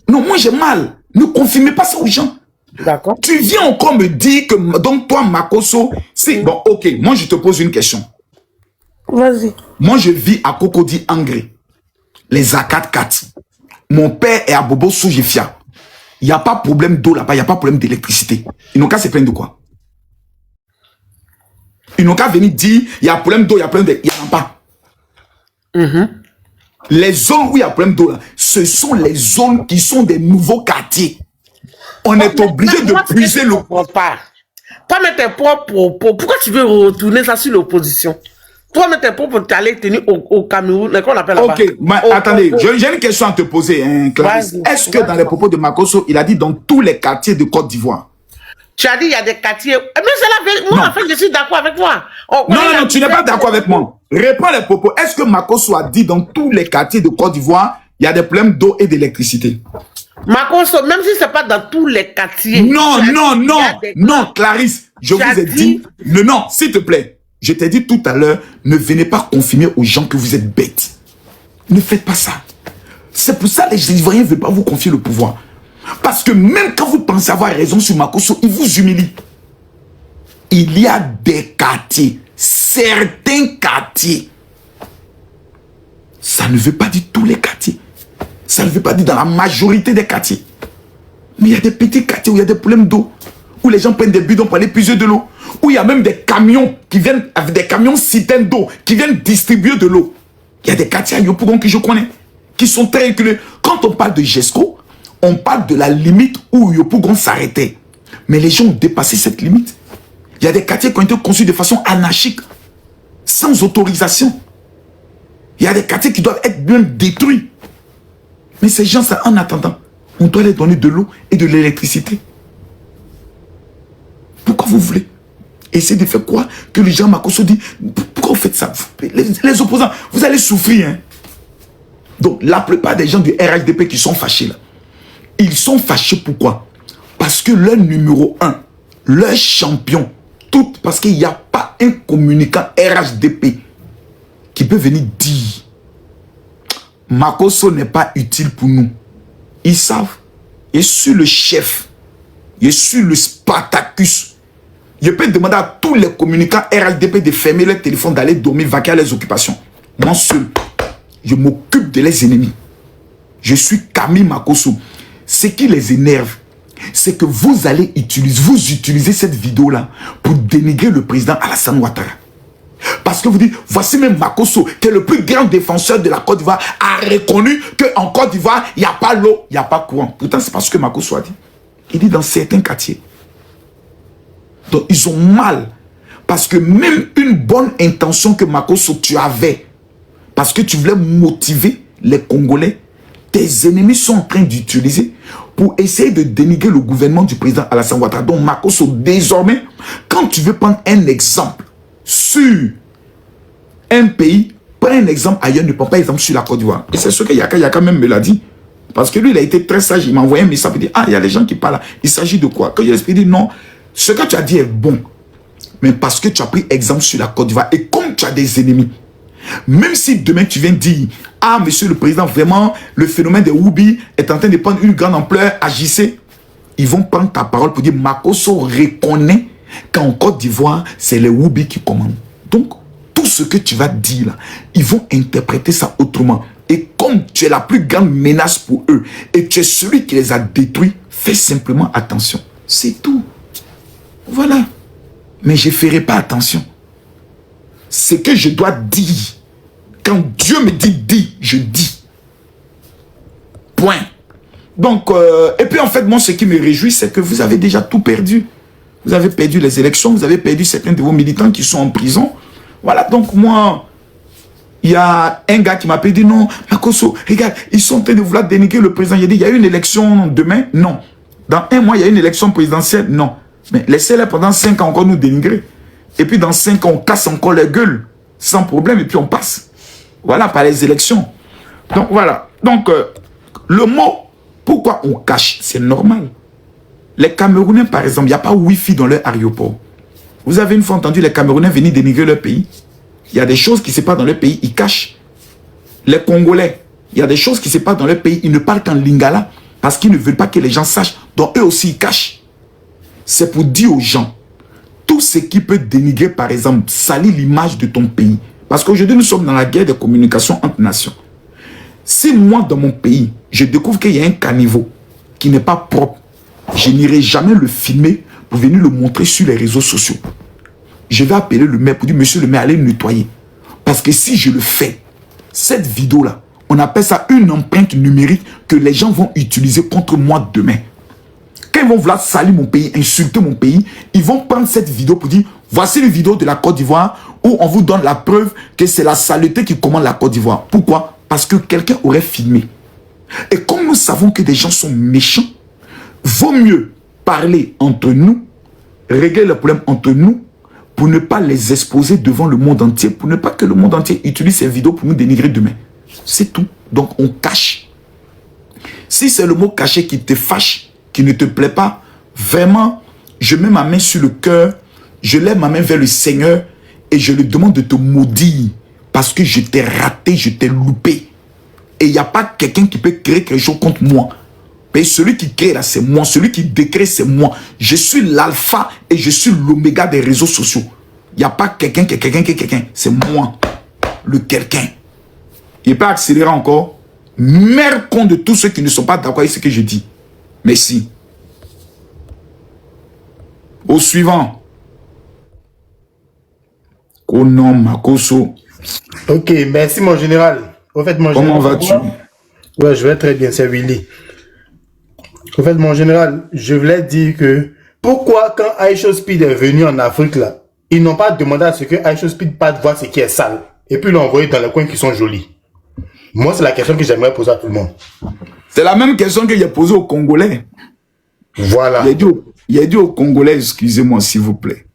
Non, moi j'ai mal. Ne confirmez pas ça aux gens. D'accord. Tu viens encore me dire que, donc toi, Makosso, c'est... Bon, ok, moi je te pose une question. Vas-y. Moi je vis à Cocody Angré, les Akat Kati. Mon père est à Bobo Soujifia. Il n'y a pas de problème d'eau là-bas, il n'y a pas de problème d'électricité. Ils n'ont qu'à se plaindre de quoi? Ils n'ont qu'à venir dire, il y a problème d'eau, il y a problème de... Il n'y en a pas. Les zones où il y a problème d'eau, ce sont les zones qui sont des nouveaux quartiers. On est obligé de puiser le... Toi, mais tes propres... Pourquoi tu veux retourner ça sur l'opposition? Toi, mais tes propres, tu allais tenir au Cameroun, qu'on appelle là-bas. Ok, mais attendez, j'ai une question à te poser, hein, Clarisse. Est-ce que dans les propos de Makosso, il a dit dans tous les quartiers de Côte d'Ivoire? Tu as dit il y a des quartiers. Mais c'est la vérité. Moi, Non. en fait, je suis d'accord avec toi. Non, tu n'es pas d'accord avec moi. Réponds les propos. Est-ce que Makosso a dit dans tous les quartiers de Côte d'Ivoire, il y a des problèmes d'eau et d'électricité? Makosso, même si c'est pas dans tous les quartiers. Non, Clarisse, je vous ai dit, non, s'il te plaît, je t'ai dit tout à l'heure, ne venez pas confirmer aux gens que vous êtes bêtes. Ne faites pas ça. C'est pour ça que les Ivoiriens ne veulent pas vous confier le pouvoir. Parce que même quand vous pensez avoir raison sur Makosso, il vous humilie. Il y a des quartiers, certains quartiers. Ça ne veut pas dire tous les quartiers. Ça ne veut pas dire dans la majorité des quartiers. Mais il y a des petits quartiers où il y a des problèmes d'eau. Où les gens prennent des bidons pour aller puiser de l'eau. Où il y a même des camions qui viennent, avec des camions citernes d'eau, qui viennent distribuer de l'eau. Il y a des quartiers à Yopougon que je connais, qui sont très reculés. Quand on parle de GESCO, on parle de la limite où Yopougon s'arrêtait. Mais les gens ont dépassé cette limite. Il y a des quartiers qui ont été conçus de façon anarchique, sans autorisation. Il y a des quartiers qui doivent être bien détruits. Mais ces gens, ça, en attendant, on doit leur donner de l'eau et de l'électricité. Pourquoi vous voulez essayer de faire quoi que les gens Makosso dit? Pourquoi vous faites ça? Les opposants, vous allez souffrir. Hein? Donc, la plupart des gens du RHDP qui sont fâchés là, ils sont fâchés pourquoi? Parce que leur numéro 1, leur champion, tout parce qu'il n'y a pas un communicant RHDP qui peut venir dire Makosso n'est pas utile pour nous. Ils savent. Je suis le chef. Je suis le Spartacus. Je peux demander à tous les communicants RHDP de fermer leur téléphone, d'aller dormir, vaquer à leurs occupations. Moi seul, je m'occupe de leurs ennemis. Je suis Camille Makosso. Ce qui les énerve, c'est que vous allez utiliser cette vidéo-là pour dénigrer le président Alassane Ouattara. Parce que vous dites, voici même Makosso, qui est le plus grand défenseur de la Côte d'Ivoire, a reconnu qu'en Côte d'Ivoire, il n'y a pas l'eau, il n'y a pas courant. Pourtant, c'est parce que Makosso a dit. Il dit dans certains quartiers. Donc, ils ont mal. Parce que même une bonne intention que Makosso, tu avais, parce que tu voulais motiver les Congolais, tes ennemis sont en train d'utiliser pour essayer de dénigrer le gouvernement du président Alassane Ouattara. Donc, Makosso, désormais, quand tu veux prendre un exemple sur un pays, prends un exemple ailleurs, ne prends pas exemple sur la Côte d'Ivoire. Et c'est ce que Yaka même me l'a dit. Parce que lui, il a été très sage. Il m'a envoyé un message. Il dit, ah, il y a des gens qui parlent là. Il s'agit de quoi? Quand il a expliqué, il dit, non, ce que tu as dit est bon. Mais parce que tu as pris exemple sur la Côte d'Ivoire. Et comme tu as des ennemis, même si demain tu viens dire, ah, monsieur le président, vraiment, le phénomène des Woubi est en train de prendre une grande ampleur, agissez. Ils vont prendre ta parole pour dire, Makosso reconnaît qu'en Côte d'Ivoire, c'est les Woubi qui commandent. Donc, tout ce que tu vas dire là, ils vont interpréter ça autrement. Et comme tu es la plus grande menace pour eux, et tu es celui qui les a détruits, fais simplement attention. C'est tout. Voilà. Mais je ne ferai pas attention. Ce que je dois dire, quand Dieu me dit dis, je dis. Point. Donc, et puis en fait, moi, ce qui me réjouit, c'est que vous avez déjà tout perdu. Vous avez perdu les élections, vous avez perdu certains de vos militants qui sont en prison. Voilà, donc moi, il y a un gars qui m'a dit non, Makosso, regarde, ils sont en train de vouloir dénigrer le président. Il a dit, il y a une élection demain? Non. Dans un mois, il y a une élection présidentielle? Non. Mais laissez-les pendant 5 ans encore nous dénigrer. Et puis dans 5 ans, on casse encore les gueules, sans problème, et puis on passe. Voilà, par les élections. Donc voilà. Donc, le mot, pourquoi on cache? C'est normal. Les Camerounais, par exemple, il n'y a pas Wi-Fi dans leur aéroport. Vous avez une fois entendu les Camerounais venir dénigrer leur pays? Il y a des choses qui se passent dans leur pays, ils cachent. Les Congolais, il y a des choses qui se passent dans leur pays, ils ne parlent qu'en lingala parce qu'ils ne veulent pas que les gens sachent. Donc eux aussi, ils cachent. C'est pour dire aux gens, tout ce qui peut dénigrer, par exemple, salir l'image de ton pays. Parce qu'aujourd'hui, nous sommes dans la guerre des communications entre nations. Si moi, dans mon pays, je découvre qu'il y a un caniveau qui n'est pas propre, je n'irai jamais le filmer pour venir le montrer sur les réseaux sociaux. Je vais appeler le maire pour dire, monsieur le maire, allez le nettoyer. Parce que si je le fais, cette vidéo-là, on appelle ça une empreinte numérique que les gens vont utiliser contre moi demain. Quand ils vont vouloir salir mon pays, insulter mon pays, ils vont prendre cette vidéo pour dire, voici une vidéo de la Côte d'Ivoire où on vous donne la preuve que c'est la saleté qui commande la Côte d'Ivoire. Pourquoi? Parce que quelqu'un aurait filmé. Et comme nous savons que des gens sont méchants, vaut mieux parler entre nous régler les problèmes entre nous pour ne pas les exposer devant le monde entier, pour ne pas que le monde entier utilise ces vidéos pour nous dénigrer demain. C'est tout. Donc on cache. Si c'est le mot caché qui te fâche, qui ne te plaît pas, vraiment, je mets ma main sur le cœur, je lève ma main vers le Seigneur et je lui demande de te maudire parce que je t'ai raté, je t'ai loupé. Et il n'y a pas quelqu'un qui peut créer quelque chose contre moi. Mais celui qui crée là, c'est moi. Celui qui décrée, c'est moi. Je suis l'alpha et je suis l'oméga des réseaux sociaux. Il n'y a pas quelqu'un qui est quelqu'un. C'est moi. Le quelqu'un. Il peut accélérer encore. Merde compte de tous ceux qui ne sont pas d'accord avec ce que je dis. Merci. Au suivant. Konom Makoso. Ok, merci mon général. Au fait, mon Comment général, vas-tu? Ouais, je vais très bien, c'est Willy. Au fait, mon général, je voulais dire que pourquoi quand Aisha Speed est venu en Afrique là, ils n'ont pas demandé à ce que Aisha Speed parte voir ce qui est sale et puis l'ont envoyé dans les coins qui sont jolis. Moi, c'est la question que j'aimerais poser à tout le monde. C'est la même question que j'ai posée aux Congolais. Voilà. Il a dit aux Congolais, excusez-moi s'il vous plaît.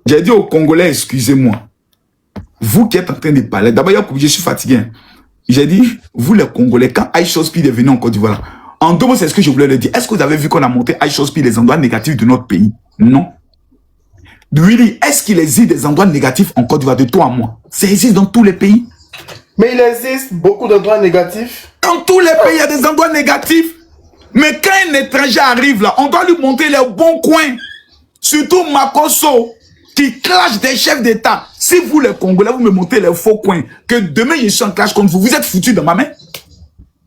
J'ai dit aux Congolais, excusez-moi. Vous qui êtes en train de parler, d'abord, je suis fatigué. J'ai dit, vous les Congolais, quand Aisha Speed est venu en Côte d'Ivoire, en deux mots, c'est ce que je voulais leur dire. Est-ce que vous avez vu qu'on a montré Aisha Speed les endroits négatifs de notre pays? Non. Willy, est-ce qu'il existe des endroits négatifs en Côte d'Ivoire de toi à moi? Ça existe dans tous les pays. Mais il existe beaucoup d'endroits négatifs. Dans tous les pays, il y a des endroits négatifs. Mais quand un étranger arrive là, on doit lui montrer les bons coins. Surtout Makoso, qui clash des chefs d'État. Si vous, les Congolais, vous me montrez les faux coins, que demain je suis en clash contre vous, vous êtes foutus dans ma main.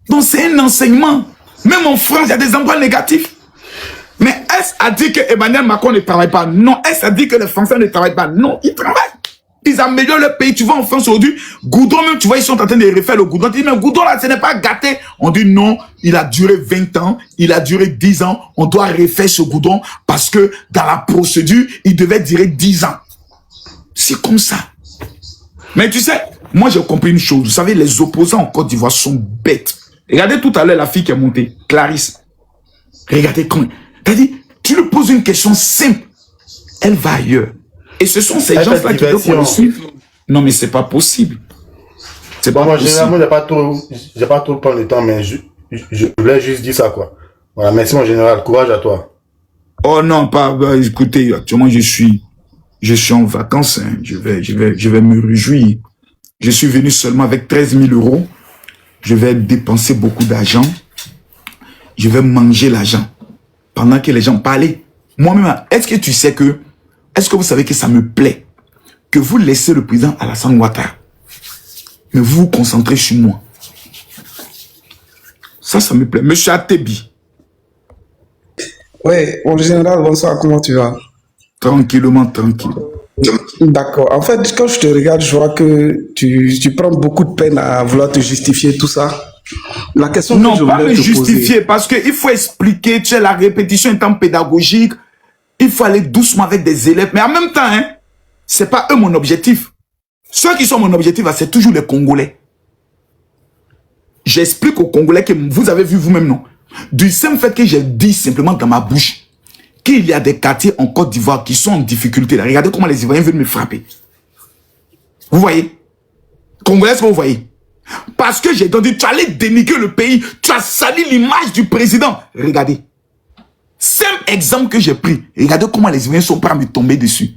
Donc c'est un enseignement. Même en France, il y a des endroits négatifs. Mais est-ce à dire que Emmanuel Macron ne travaille pas? Non. Est-ce à dire que les Français ne travaillent pas? Non, ils travaillent. Ils améliorent le pays. Tu vas en France aujourd'hui, Goudron même, tu vois, ils sont en train de refaire le Goudron. Tu dis, mais Goudron là, ce n'est pas gâté. On dit non, il a duré 20 ans, il a duré 10 ans. On doit refaire ce Goudron parce que dans la procédure, il devait durer 10 ans. C'est comme ça. Mais tu sais, moi j'ai compris une chose. Vous savez, les opposants en Côte d'Ivoire sont bêtes. Regardez tout à l'heure la fille qui est montée, Clarisse. Regardez comment. C'est-à-dire, tu lui poses une question simple. Elle va ailleurs. Et ce sont ces gens-là qui veulent qu'on le suive. Non, mais c'est pas possible. C'est pas possible. Généralement, j'ai pas trop prendre le temps, mais je voulais juste dire ça, quoi. Voilà, merci mon général. Courage à toi. Oh non, écoutez, actuellement, je suis en vacances. Hein. Je vais me réjouir. Je suis venu seulement avec 13 000 €. Je vais dépenser beaucoup d'argent. Je vais manger l'argent. Pendant que les gens parlaient. Moi-même, est-ce que vous savez que ça me plaît que vous laissez le président Alassane Ouattara, mais vous vous concentrez sur moi. Ça me plaît. Monsieur Atebi. Oui, mon général, bonsoir, comment tu vas? Tranquillement, tranquille. D'accord. En fait, quand je te regarde, je vois que tu prends beaucoup de peine à vouloir te justifier tout ça. La question non, que je pas voulais me te justifier, poser. parce qu'il faut expliquer, tu sais, la répétition étant pédagogique, il faut aller doucement avec des élèves. Mais en même temps, hein, c'est pas eux mon objectif. Ceux qui sont mon objectif, c'est toujours les Congolais. J'explique aux Congolais que vous avez vu vous-même, non? Du simple fait que j'ai dit simplement dans ma bouche qu'il y a des quartiers en Côte d'Ivoire qui sont en difficulté. Là. Regardez comment les Ivoiriens veulent me frapper. Vous voyez? Congolais, est-ce que vous voyez? Parce que j'ai dit, tu allais dénigrer le pays, tu as sali l'image du président. Regardez. Simple exemple que j'ai pris. Regardez comment les Ivoiriens sont prêts à me tomber dessus.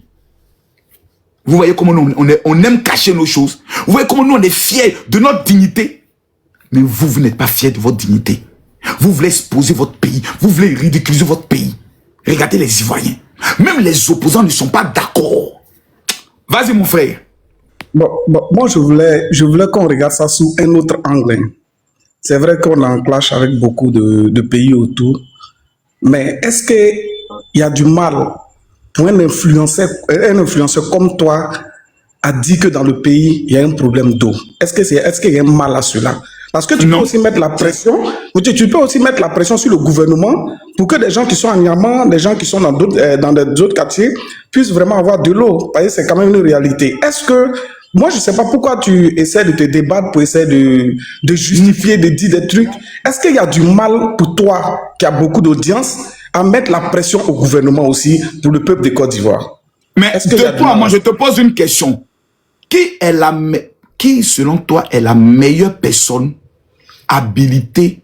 Vous voyez comment nous, on aime cacher nos choses. Vous voyez comment nous, on est fiers de notre dignité. Mais vous n'êtes pas fiers de votre dignité. Vous voulez exposer votre pays. Vous voulez ridiculiser votre pays. Regardez les Ivoiriens. Même les opposants ne sont pas d'accord. Vas-y, mon frère. Bon, moi, je voulais qu'on regarde ça sous un autre angle. C'est vrai qu'on est en clash avec beaucoup de pays autour. Mais est-ce qu'il y a du mal pour un influenceur comme toi à dire que dans le pays, il y a un problème d'eau? Est-ce qu'il y a un mal à cela? Parce que tu peux aussi mettre la pression, sur le gouvernement pour que des gens qui sont en Niamey, des gens qui sont dans d'autres quartiers puissent vraiment avoir de l'eau. Parce que c'est quand même une réalité. Est-ce que, moi je ne sais pas pourquoi tu essaies de te débattre pour essayer de justifier, de dire des trucs. Est-ce qu'il y a du mal pour toi, qui a beaucoup d'audience, à mettre la pression au gouvernement aussi pour le peuple de Côte d'Ivoire. Mais de toi, moi, je te pose une question. Qui, selon toi, est la meilleure personne habilitée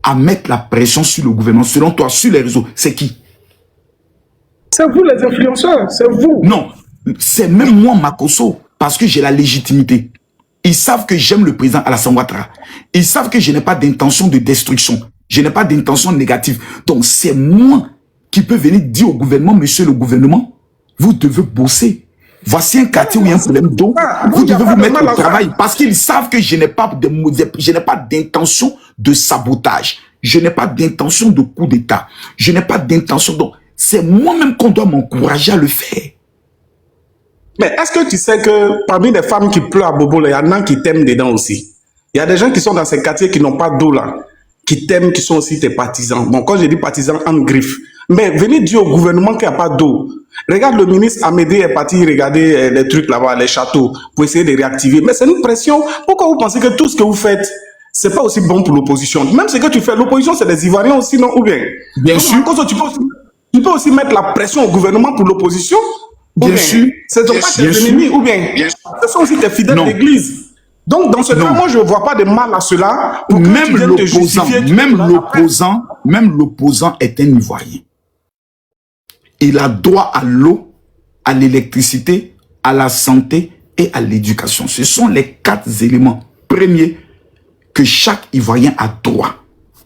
à mettre la pression sur le gouvernement, selon toi, sur les réseaux? C'est qui? C'est vous les influenceurs, c'est vous. Non, c'est même moi, Makosso, parce que j'ai la légitimité. Ils savent que j'aime le président Alassane Ouattara. Ils savent que je n'ai pas d'intention de destruction. Je n'ai pas d'intention négative. Donc, c'est moi qui peux venir dire au gouvernement, monsieur le gouvernement, vous devez bosser. Voici un quartier où il y a un problème d'eau. Vous devez vous mettre au travail. Parce qu'ils savent que je n'ai pas d'intention de sabotage. Je n'ai pas d'intention de coup d'État. Je n'ai pas d'intention. Donc, c'est moi-même qu'on doit m'encourager à le faire. Mais est-ce que tu sais que parmi les femmes qui pleurent à Bobo, il y en a qui t'aiment dedans aussi? Il y a des gens qui sont dans ces quartiers qui n'ont pas d'eau là, qui t'aiment, qui sont aussi tes partisans. Bon, quand je dis partisans, en griffe. Mais venez dire au gouvernement qu'il n'y a pas d'eau. Regarde, le ministre Amédée est parti regarder les trucs là-bas, les châteaux, pour essayer de réactiver. Mais c'est une pression. Pourquoi vous pensez que tout ce que vous faites, c'est pas aussi bon pour l'opposition? Même ce que tu fais, l'opposition, c'est des Ivoiriens aussi, non? Ou bien? Bien sûr. Tu peux aussi mettre la pression au gouvernement pour l'opposition? Bien sûr. Ce ne sont pas tes ennemis, ou bien ce sont aussi tes fidèles d'église. Donc, dans ce cas, moi, je ne vois pas de mal à cela. Pour même l'opposant est un Ivoirien. Il a droit à l'eau, à l'électricité, à la santé et à l'éducation. Ce sont les 4 éléments premiers que chaque Ivoirien a droit.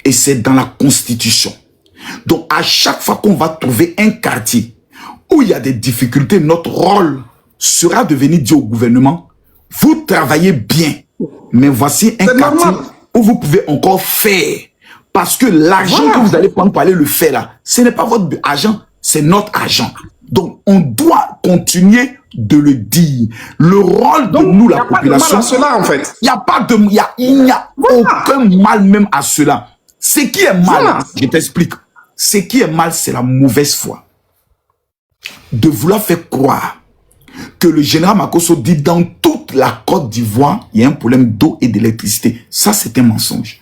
Et c'est dans la Constitution. Donc, à chaque fois qu'on va trouver un quartier où il y a des difficultés, notre rôle sera de venir dire au gouvernement, vous travaillez bien, mais voici un quartier où vous pouvez encore faire. Parce que l'argent que vous allez prendre pour aller le faire là, ce n'est pas votre argent, c'est notre argent. Donc, on doit continuer de le dire. Le rôle de nous, la population, il n'y a pas de mal à cela, en fait. Il n'y a aucun mal même à cela. Ce qui est mal, je t'explique. Ce qui est mal, c'est la mauvaise foi. De vouloir faire croire que le général Makosso dit dans toute la Côte d'Ivoire, il y a un problème d'eau et d'électricité. Ça, c'est un mensonge.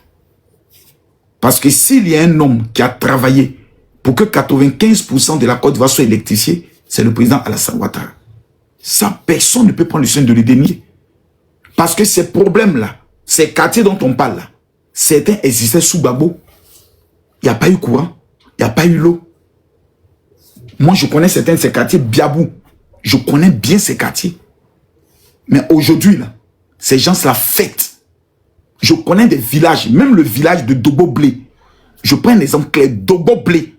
Parce que s'il y a un homme qui a travaillé pour que 95% de la Côte d'Ivoire soit électrifiée, c'est le président Alassane Ouattara. Ça, personne ne peut prendre le soin de le dénier. Parce que ces problèmes-là, ces quartiers dont on parle là, certains existaient sous Gbagbo. Il n'y a pas eu courant, il n'y a pas eu l'eau. Moi, je connais certains de ces quartiers, Biabou. Je connais bien ces quartiers. Mais aujourd'hui, là, ces gens se la fêtent. Je connais des villages, même le village de Dobo-Blé. Je prends un exemple clair, Dobo-Blé,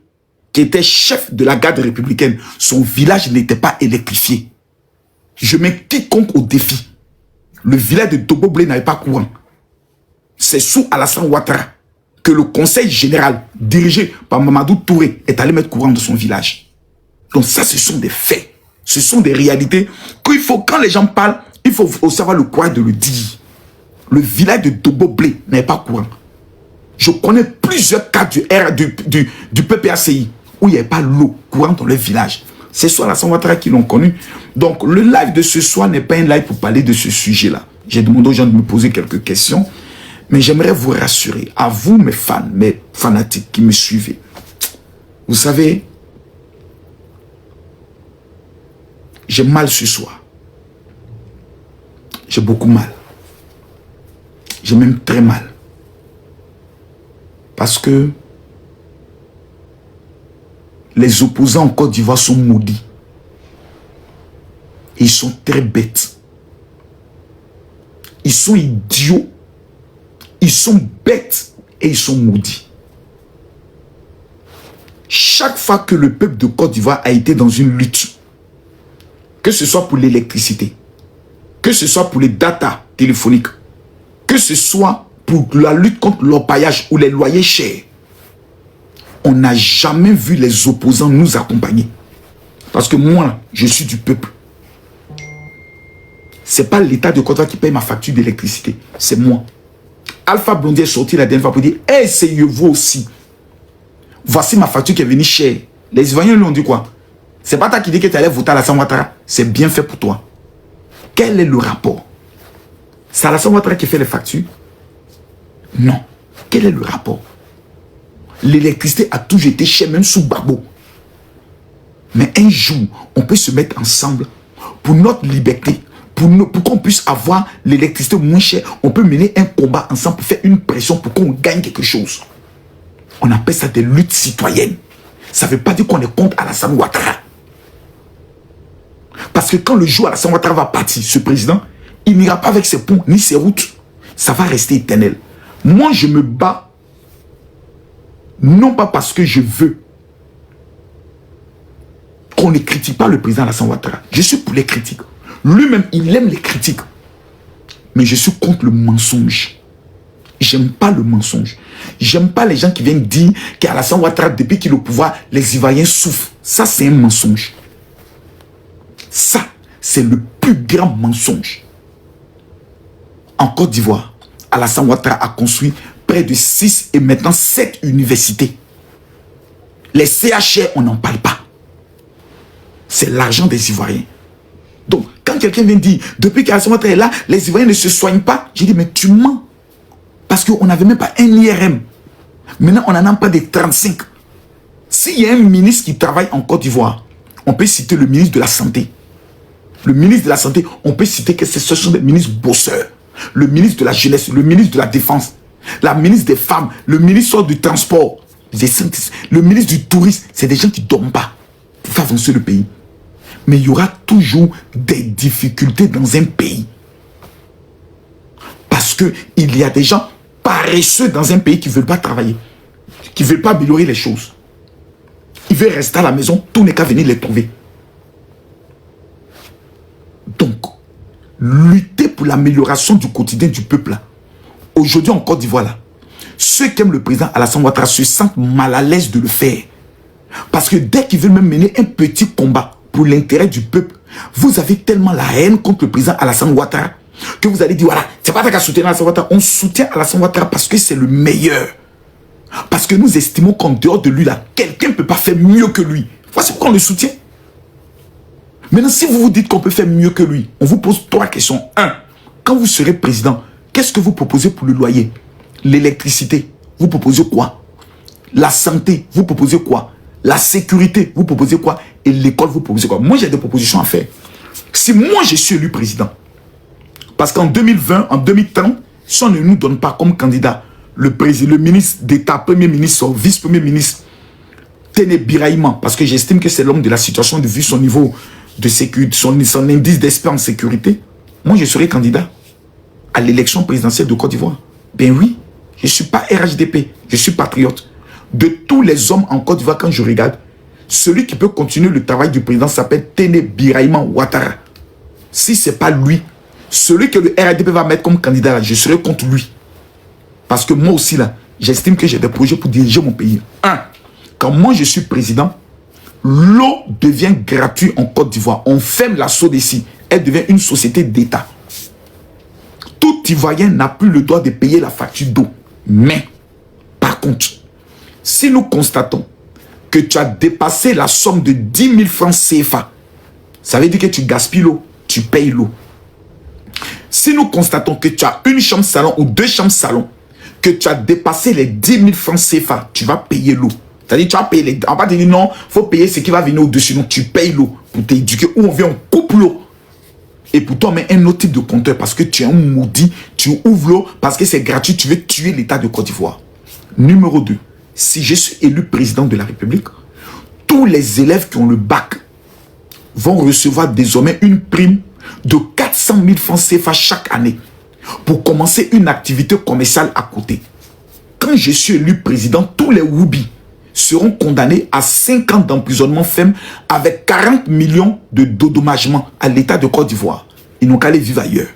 qui était chef de la garde républicaine. Son village n'était pas électrifié. Je mets quiconque au défi. Le village de Dobo-Blé n'avait pas courant. C'est sous Alassane Ouattara que le conseil général, dirigé par Mamadou Touré, est allé mettre courant dans son village. Donc ça, ce sont des faits. Ce sont des réalités qu'il faut, quand les gens parlent, il faut aussi avoir le courage de le dire. Le village de Dobo-Blé n'avait pas courant. Je connais plusieurs cas du PPACI où il n'y avait pas l'eau courant dans le village. C'est soit Alassane Ouattara qui l'ont connu. Donc le live de ce soir n'est pas un live pour parler de ce sujet-là. J'ai demandé aux gens de me poser quelques questions. Mais j'aimerais vous rassurer, à vous mes fans, mes fanatiques qui me suivez. Vous savez, j'ai mal ce soir. J'ai beaucoup mal. J'ai même très mal. Parce que les opposants en Côte d'Ivoire sont maudits. Ils sont très bêtes. Ils sont idiots. Ils sont bêtes et ils sont maudits. Chaque fois que le peuple de Côte d'Ivoire a été dans une lutte, que ce soit pour l'électricité, que ce soit pour les data téléphoniques, que ce soit pour la lutte contre l'orpaillage ou les loyers chers, on n'a jamais vu les opposants nous accompagner. Parce que moi, je suis du peuple. Ce n'est pas l'État de Côte d'Ivoire qui paye ma facture d'électricité, c'est moi. Alpha Blondy est sorti la dernière fois pour dire « Essayez-vous aussi. Voici ma facture qui est venue chère. » Les Ivoiriens lui ont dit quoi? C'est pas toi qui dis que tu allais voter à Alassane Ouattara. C'est bien fait pour toi. Quel est le rapport? C'est Alassane Ouattara qui fait les factures? Non. Quel est le rapport? L'électricité a toujours été chère, même sous Gbagbo. Mais un jour, on peut se mettre ensemble pour notre liberté, pour qu'on puisse avoir l'électricité moins chère. On peut mener un combat ensemble pour faire une pression pour qu'on gagne quelque chose. On appelle ça des luttes citoyennes. Ça ne veut pas dire qu'on est contre Alassane Ouattara. Parce que quand le jour Alassane Ouattara va partir, ce président, il n'ira pas avec ses ponts ni ses routes. Ça va rester éternel. Moi, je me bats, non pas parce que je veux qu'on ne critique pas le président Alassane Ouattara. Je suis pour les critiques. Lui-même, il aime les critiques. Mais je suis contre le mensonge. J'aime pas le mensonge. J'aime pas les gens qui viennent dire qu'Alassane Ouattara, depuis qu'il est au pouvoir, les Ivoiriens souffrent. Ça, c'est un mensonge. Ça, c'est le plus grand mensonge. En Côte d'Ivoire, Alassane Ouattara a construit près de 6 et maintenant 7 universités. Les CHR, on n'en parle pas. C'est l'argent des Ivoiriens. Donc, quand quelqu'un vient dire, depuis qu'Alassane Ouattara est là, les Ivoiriens ne se soignent pas, j'ai dit, mais tu mens. Parce qu'on n'avait même pas un IRM. Maintenant, on n'en a pas des 35. S'il y a un ministre qui travaille en Côte d'Ivoire, on peut citer le ministre de la Santé. Le ministre de la Santé, on peut citer que ce sont des ministres bosseurs. Le ministre de la Jeunesse, le ministre de la Défense, la ministre des Femmes, le ministre du Transport, le ministre du Tourisme. C'est des gens qui ne dorment pas pour faire avancer le pays. Mais il y aura toujours des difficultés dans un pays. Parce qu'il y a des gens paresseux dans un pays qui ne veulent pas travailler, qui ne veulent pas améliorer les choses. Ils veulent rester à la maison, tout n'est qu'à venir les trouver. Donc, lutter pour l'amélioration du quotidien du peuple. Aujourd'hui en Côte d'Ivoire, ceux qui aiment le président Alassane Ouattara se sentent mal à l'aise de le faire. Parce que dès qu'ils veulent même mener un petit combat pour l'intérêt du peuple, vous avez tellement la haine contre le président Alassane Ouattara que vous allez dire, voilà, c'est pas ta qu'à soutenir Alassane Ouattara. On soutient Alassane Ouattara parce que c'est le meilleur. Parce que nous estimons qu'en dehors de lui, là, quelqu'un ne peut pas faire mieux que lui. Voici pourquoi on le soutient. Maintenant, si vous vous dites qu'on peut faire mieux que lui, on vous pose 3 questions. 1. Quand vous serez président, qu'est-ce que vous proposez pour le loyer? L'électricité, vous proposez quoi? La santé, vous proposez quoi? La sécurité, vous proposez quoi? Et l'école, vous proposez quoi? Moi, j'ai des propositions à faire. Si moi, je suis élu président, parce qu'en 2020, en 2030, si on ne nous donne pas comme candidat le ministre d'État, premier ministre, vice-premier ministre, Téné Biraïman, parce que j'estime que c'est l'homme de la situation de vue son niveau de sécurité, son indice d'espérance en sécurité, moi je serai candidat à l'élection présidentielle de Côte d'Ivoire. Ben oui, je ne suis pas RHDP, je suis patriote. De tous les hommes en Côte d'Ivoire, quand je regarde, celui qui peut continuer le travail du président s'appelle Téné Biraïman Ouattara. Si ce n'est pas lui, celui que le RHDP va mettre comme candidat, là, je serai contre lui. Parce que moi aussi, là, j'estime que j'ai des projets pour diriger mon pays. 1. Quand moi je suis président, l'eau devient gratuite en Côte d'Ivoire. On ferme la SODECI. Elle devient une société d'État. Tout Ivoirien n'a plus le droit de payer la facture d'eau. Mais, par contre, si nous constatons que tu as dépassé la somme de 10 000 francs CFA, ça veut dire que tu gaspilles l'eau, tu payes l'eau. Si nous constatons que tu as une chambre salon ou 2 chambres salon, que tu as dépassé les 10 000 francs CFA, tu vas payer l'eau. C'est-à-dire tu vas payer les... On va te dire non, il faut payer ce qui va venir au-dessus. Non, tu payes l'eau pour t'éduquer. Ou on vient, on coupe l'eau. Et pour toi, on met un autre type de compteur parce que tu es un maudit. Tu ouvres l'eau parce que c'est gratuit. Tu veux tuer l'État de Côte d'Ivoire. Numéro 2. Si je suis élu président de la République, tous les élèves qui ont le bac vont recevoir désormais une prime de 400 000 francs CFA chaque année pour commencer une activité commerciale à côté. Quand je suis élu président, tous les Woubi seront condamnés à 5 ans d'emprisonnement ferme avec 40 millions de dédommagement à l'État de Côte d'Ivoire. Ils n'ont qu'à aller vivre ailleurs.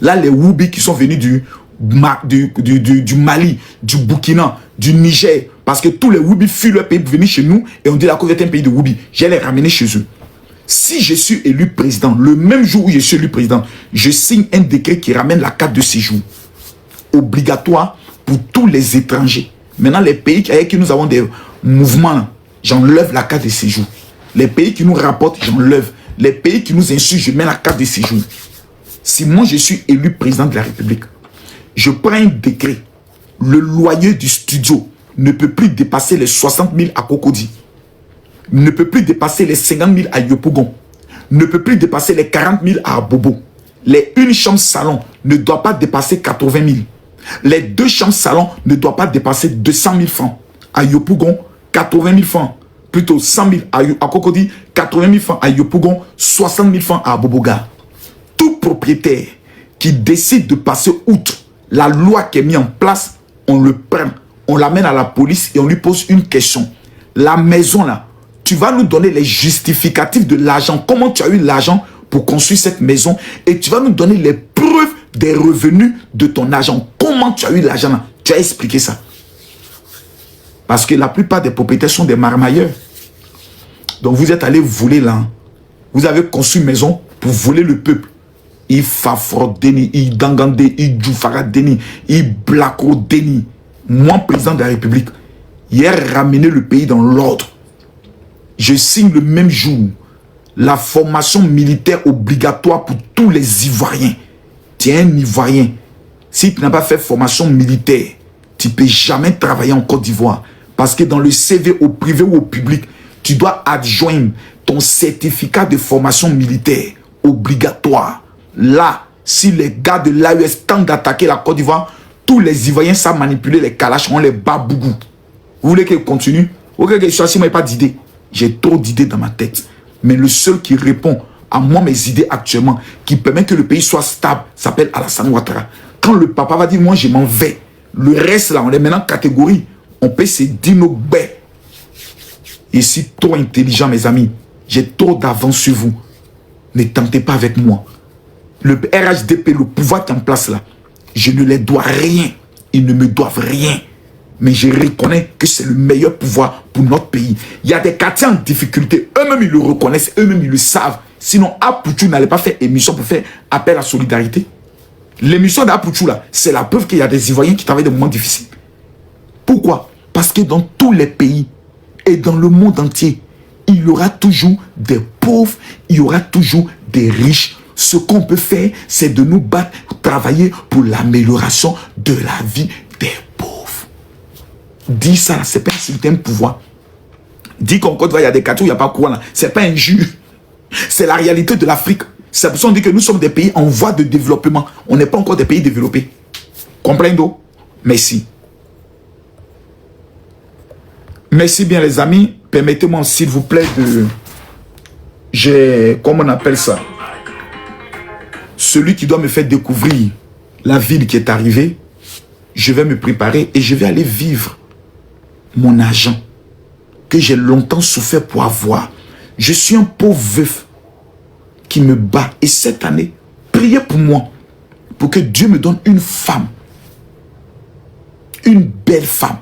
Là, les Woubi qui sont venus du Mali, du Burkina, du Niger, parce que tous les Woubi fuient leur pays pour venir chez nous et on dit la Côte est un pays de Woubi. Je vais les ramener chez eux. Si je suis élu président, le même jour où je suis élu président, je signe un décret qui ramène la carte de séjour obligatoire pour tous les étrangers. Maintenant, les pays avec qui nous avons des mouvements, j'enlève la carte de séjour. Les pays qui nous rapportent, j'enlève. Les pays qui nous insultent, je mets la carte de séjour. Si moi je suis élu président de la République, je prends un décret. Le loyer du studio ne peut plus dépasser les 60 000 à Cocody, ne peut plus dépasser les 50 000 à Yopougon, ne peut plus dépasser les 40 000 à Bobo. Les une chambre salon ne doit pas dépasser 80 000. Les deux chambres salon ne doivent pas dépasser 200 000 francs. À Yopougon, 80 000 francs. Plutôt 100 000 à Cocody, 80 000 francs à Yopougon, 60 000 francs à Boboga. Tout propriétaire qui décide de passer outre la loi qui est mise en place, on le prend, on l'amène à la police et on lui pose une question. La maison là, tu vas nous donner les justificatifs de l'argent. Comment tu as eu l'argent pour construire cette maison? Et tu vas nous donner les preuves des revenus de ton argent. Comment tu as eu l'argent là? Tu as expliqué ça. Parce que la plupart des propriétaires sont des marmailleurs. Donc vous êtes allé voler là. Vous avez construit une maison pour voler le peuple. Il fafro deni, il dangande, il djoufara deni, il blacko deni. Moi, président de la République, hier ramené le pays dans l'ordre. Je signe le même jour la formation militaire obligatoire pour tous les Ivoiriens. Tu es un Ivoirien. Si tu n'as pas fait formation militaire, tu ne peux jamais travailler en Côte d'Ivoire. Parce que dans le CV au privé ou au public, tu dois adjoindre ton certificat de formation militaire obligatoire. Là, si les gars de l'AES tentent d'attaquer la Côte d'Ivoire, tous les Ivoiriens savent manipuler les calaches, on les bat bougou. Vous voulez qu'il continue? Ok, je suis assis, moi, pas d'idées. J'ai trop d'idées dans ma tête. Mais le seul qui répond à moi, mes idées actuellement, qui permet que le pays soit stable, s'appelle Alassane Ouattara. Quand le papa va dire, moi, je m'en vais, le reste, là, on est maintenant catégorie. On peut se dire nos baies. Et si trop intelligent, mes amis, j'ai trop d'avance sur vous. Ne tentez pas avec moi. Le RHDP, le pouvoir qui est en place là, je ne les dois rien. Ils ne me doivent rien. Mais je reconnais que c'est le meilleur pouvoir pour notre pays. Il y a des quartiers en difficulté. Eux-mêmes, ils le reconnaissent. Eux-mêmes, ils le savent. Sinon, Apouchou n'allait pas faire émission pour faire appel à solidarité. L'émission d'Apouchou là, c'est la preuve qu'il y a des Ivoiriens qui travaillent des moments difficiles. Pourquoi? Parce que dans tous les pays et dans le monde entier, il y aura toujours des pauvres, il y aura toujours des riches. Ce qu'on peut faire, c'est de nous battre, travailler pour l'amélioration de la vie des pauvres. Dis ça, c'est pas un pouvoir. Dis qu'en Côte d'Ivoire, il y a des quartiers où il n'y a pas courant là. C'est pas injure. C'est la réalité de l'Afrique. C'est pour ça qu'on dit que nous sommes des pays en voie de développement. On n'est pas encore des pays développés. Comprendo? Merci. Merci bien les amis. Permettez-moi s'il vous plaît de... Comment on appelle ça? Celui qui doit me faire découvrir la ville qui est arrivée, je vais me préparer et je vais aller vivre mon argent que j'ai longtemps souffert pour avoir. Je suis un pauvre veuf qui me bat. Et cette année, priez pour moi, pour que Dieu me donne une femme, une belle femme,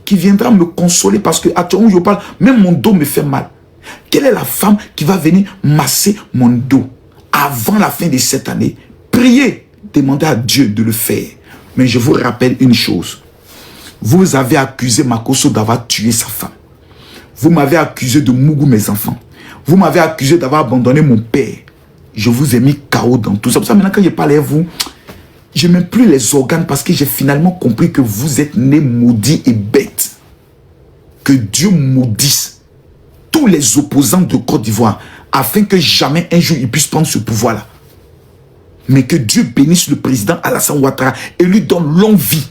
qui viendra me consoler parce que actuellement où je parle, même mon dos me fait mal. Quelle est la femme qui va venir masser mon dos avant la fin de cette année? Priez, demandez à Dieu de le faire. Mais je vous rappelle une chose. Vous avez accusé Makosso d'avoir tué sa femme. Vous m'avez accusé de Mougou mes enfants. Vous m'avez accusé d'avoir abandonné mon père. Je vous ai mis KO dans tout ça. Pour ça, maintenant, quand je parle à vous, je n'aime plus les organes parce que j'ai finalement compris que vous êtes nés maudits et bêtes. Que Dieu maudisse tous les opposants de Côte d'Ivoire afin que jamais un jour ils puissent prendre ce pouvoir-là. Mais que Dieu bénisse le président Alassane Ouattara et lui donne longue vie.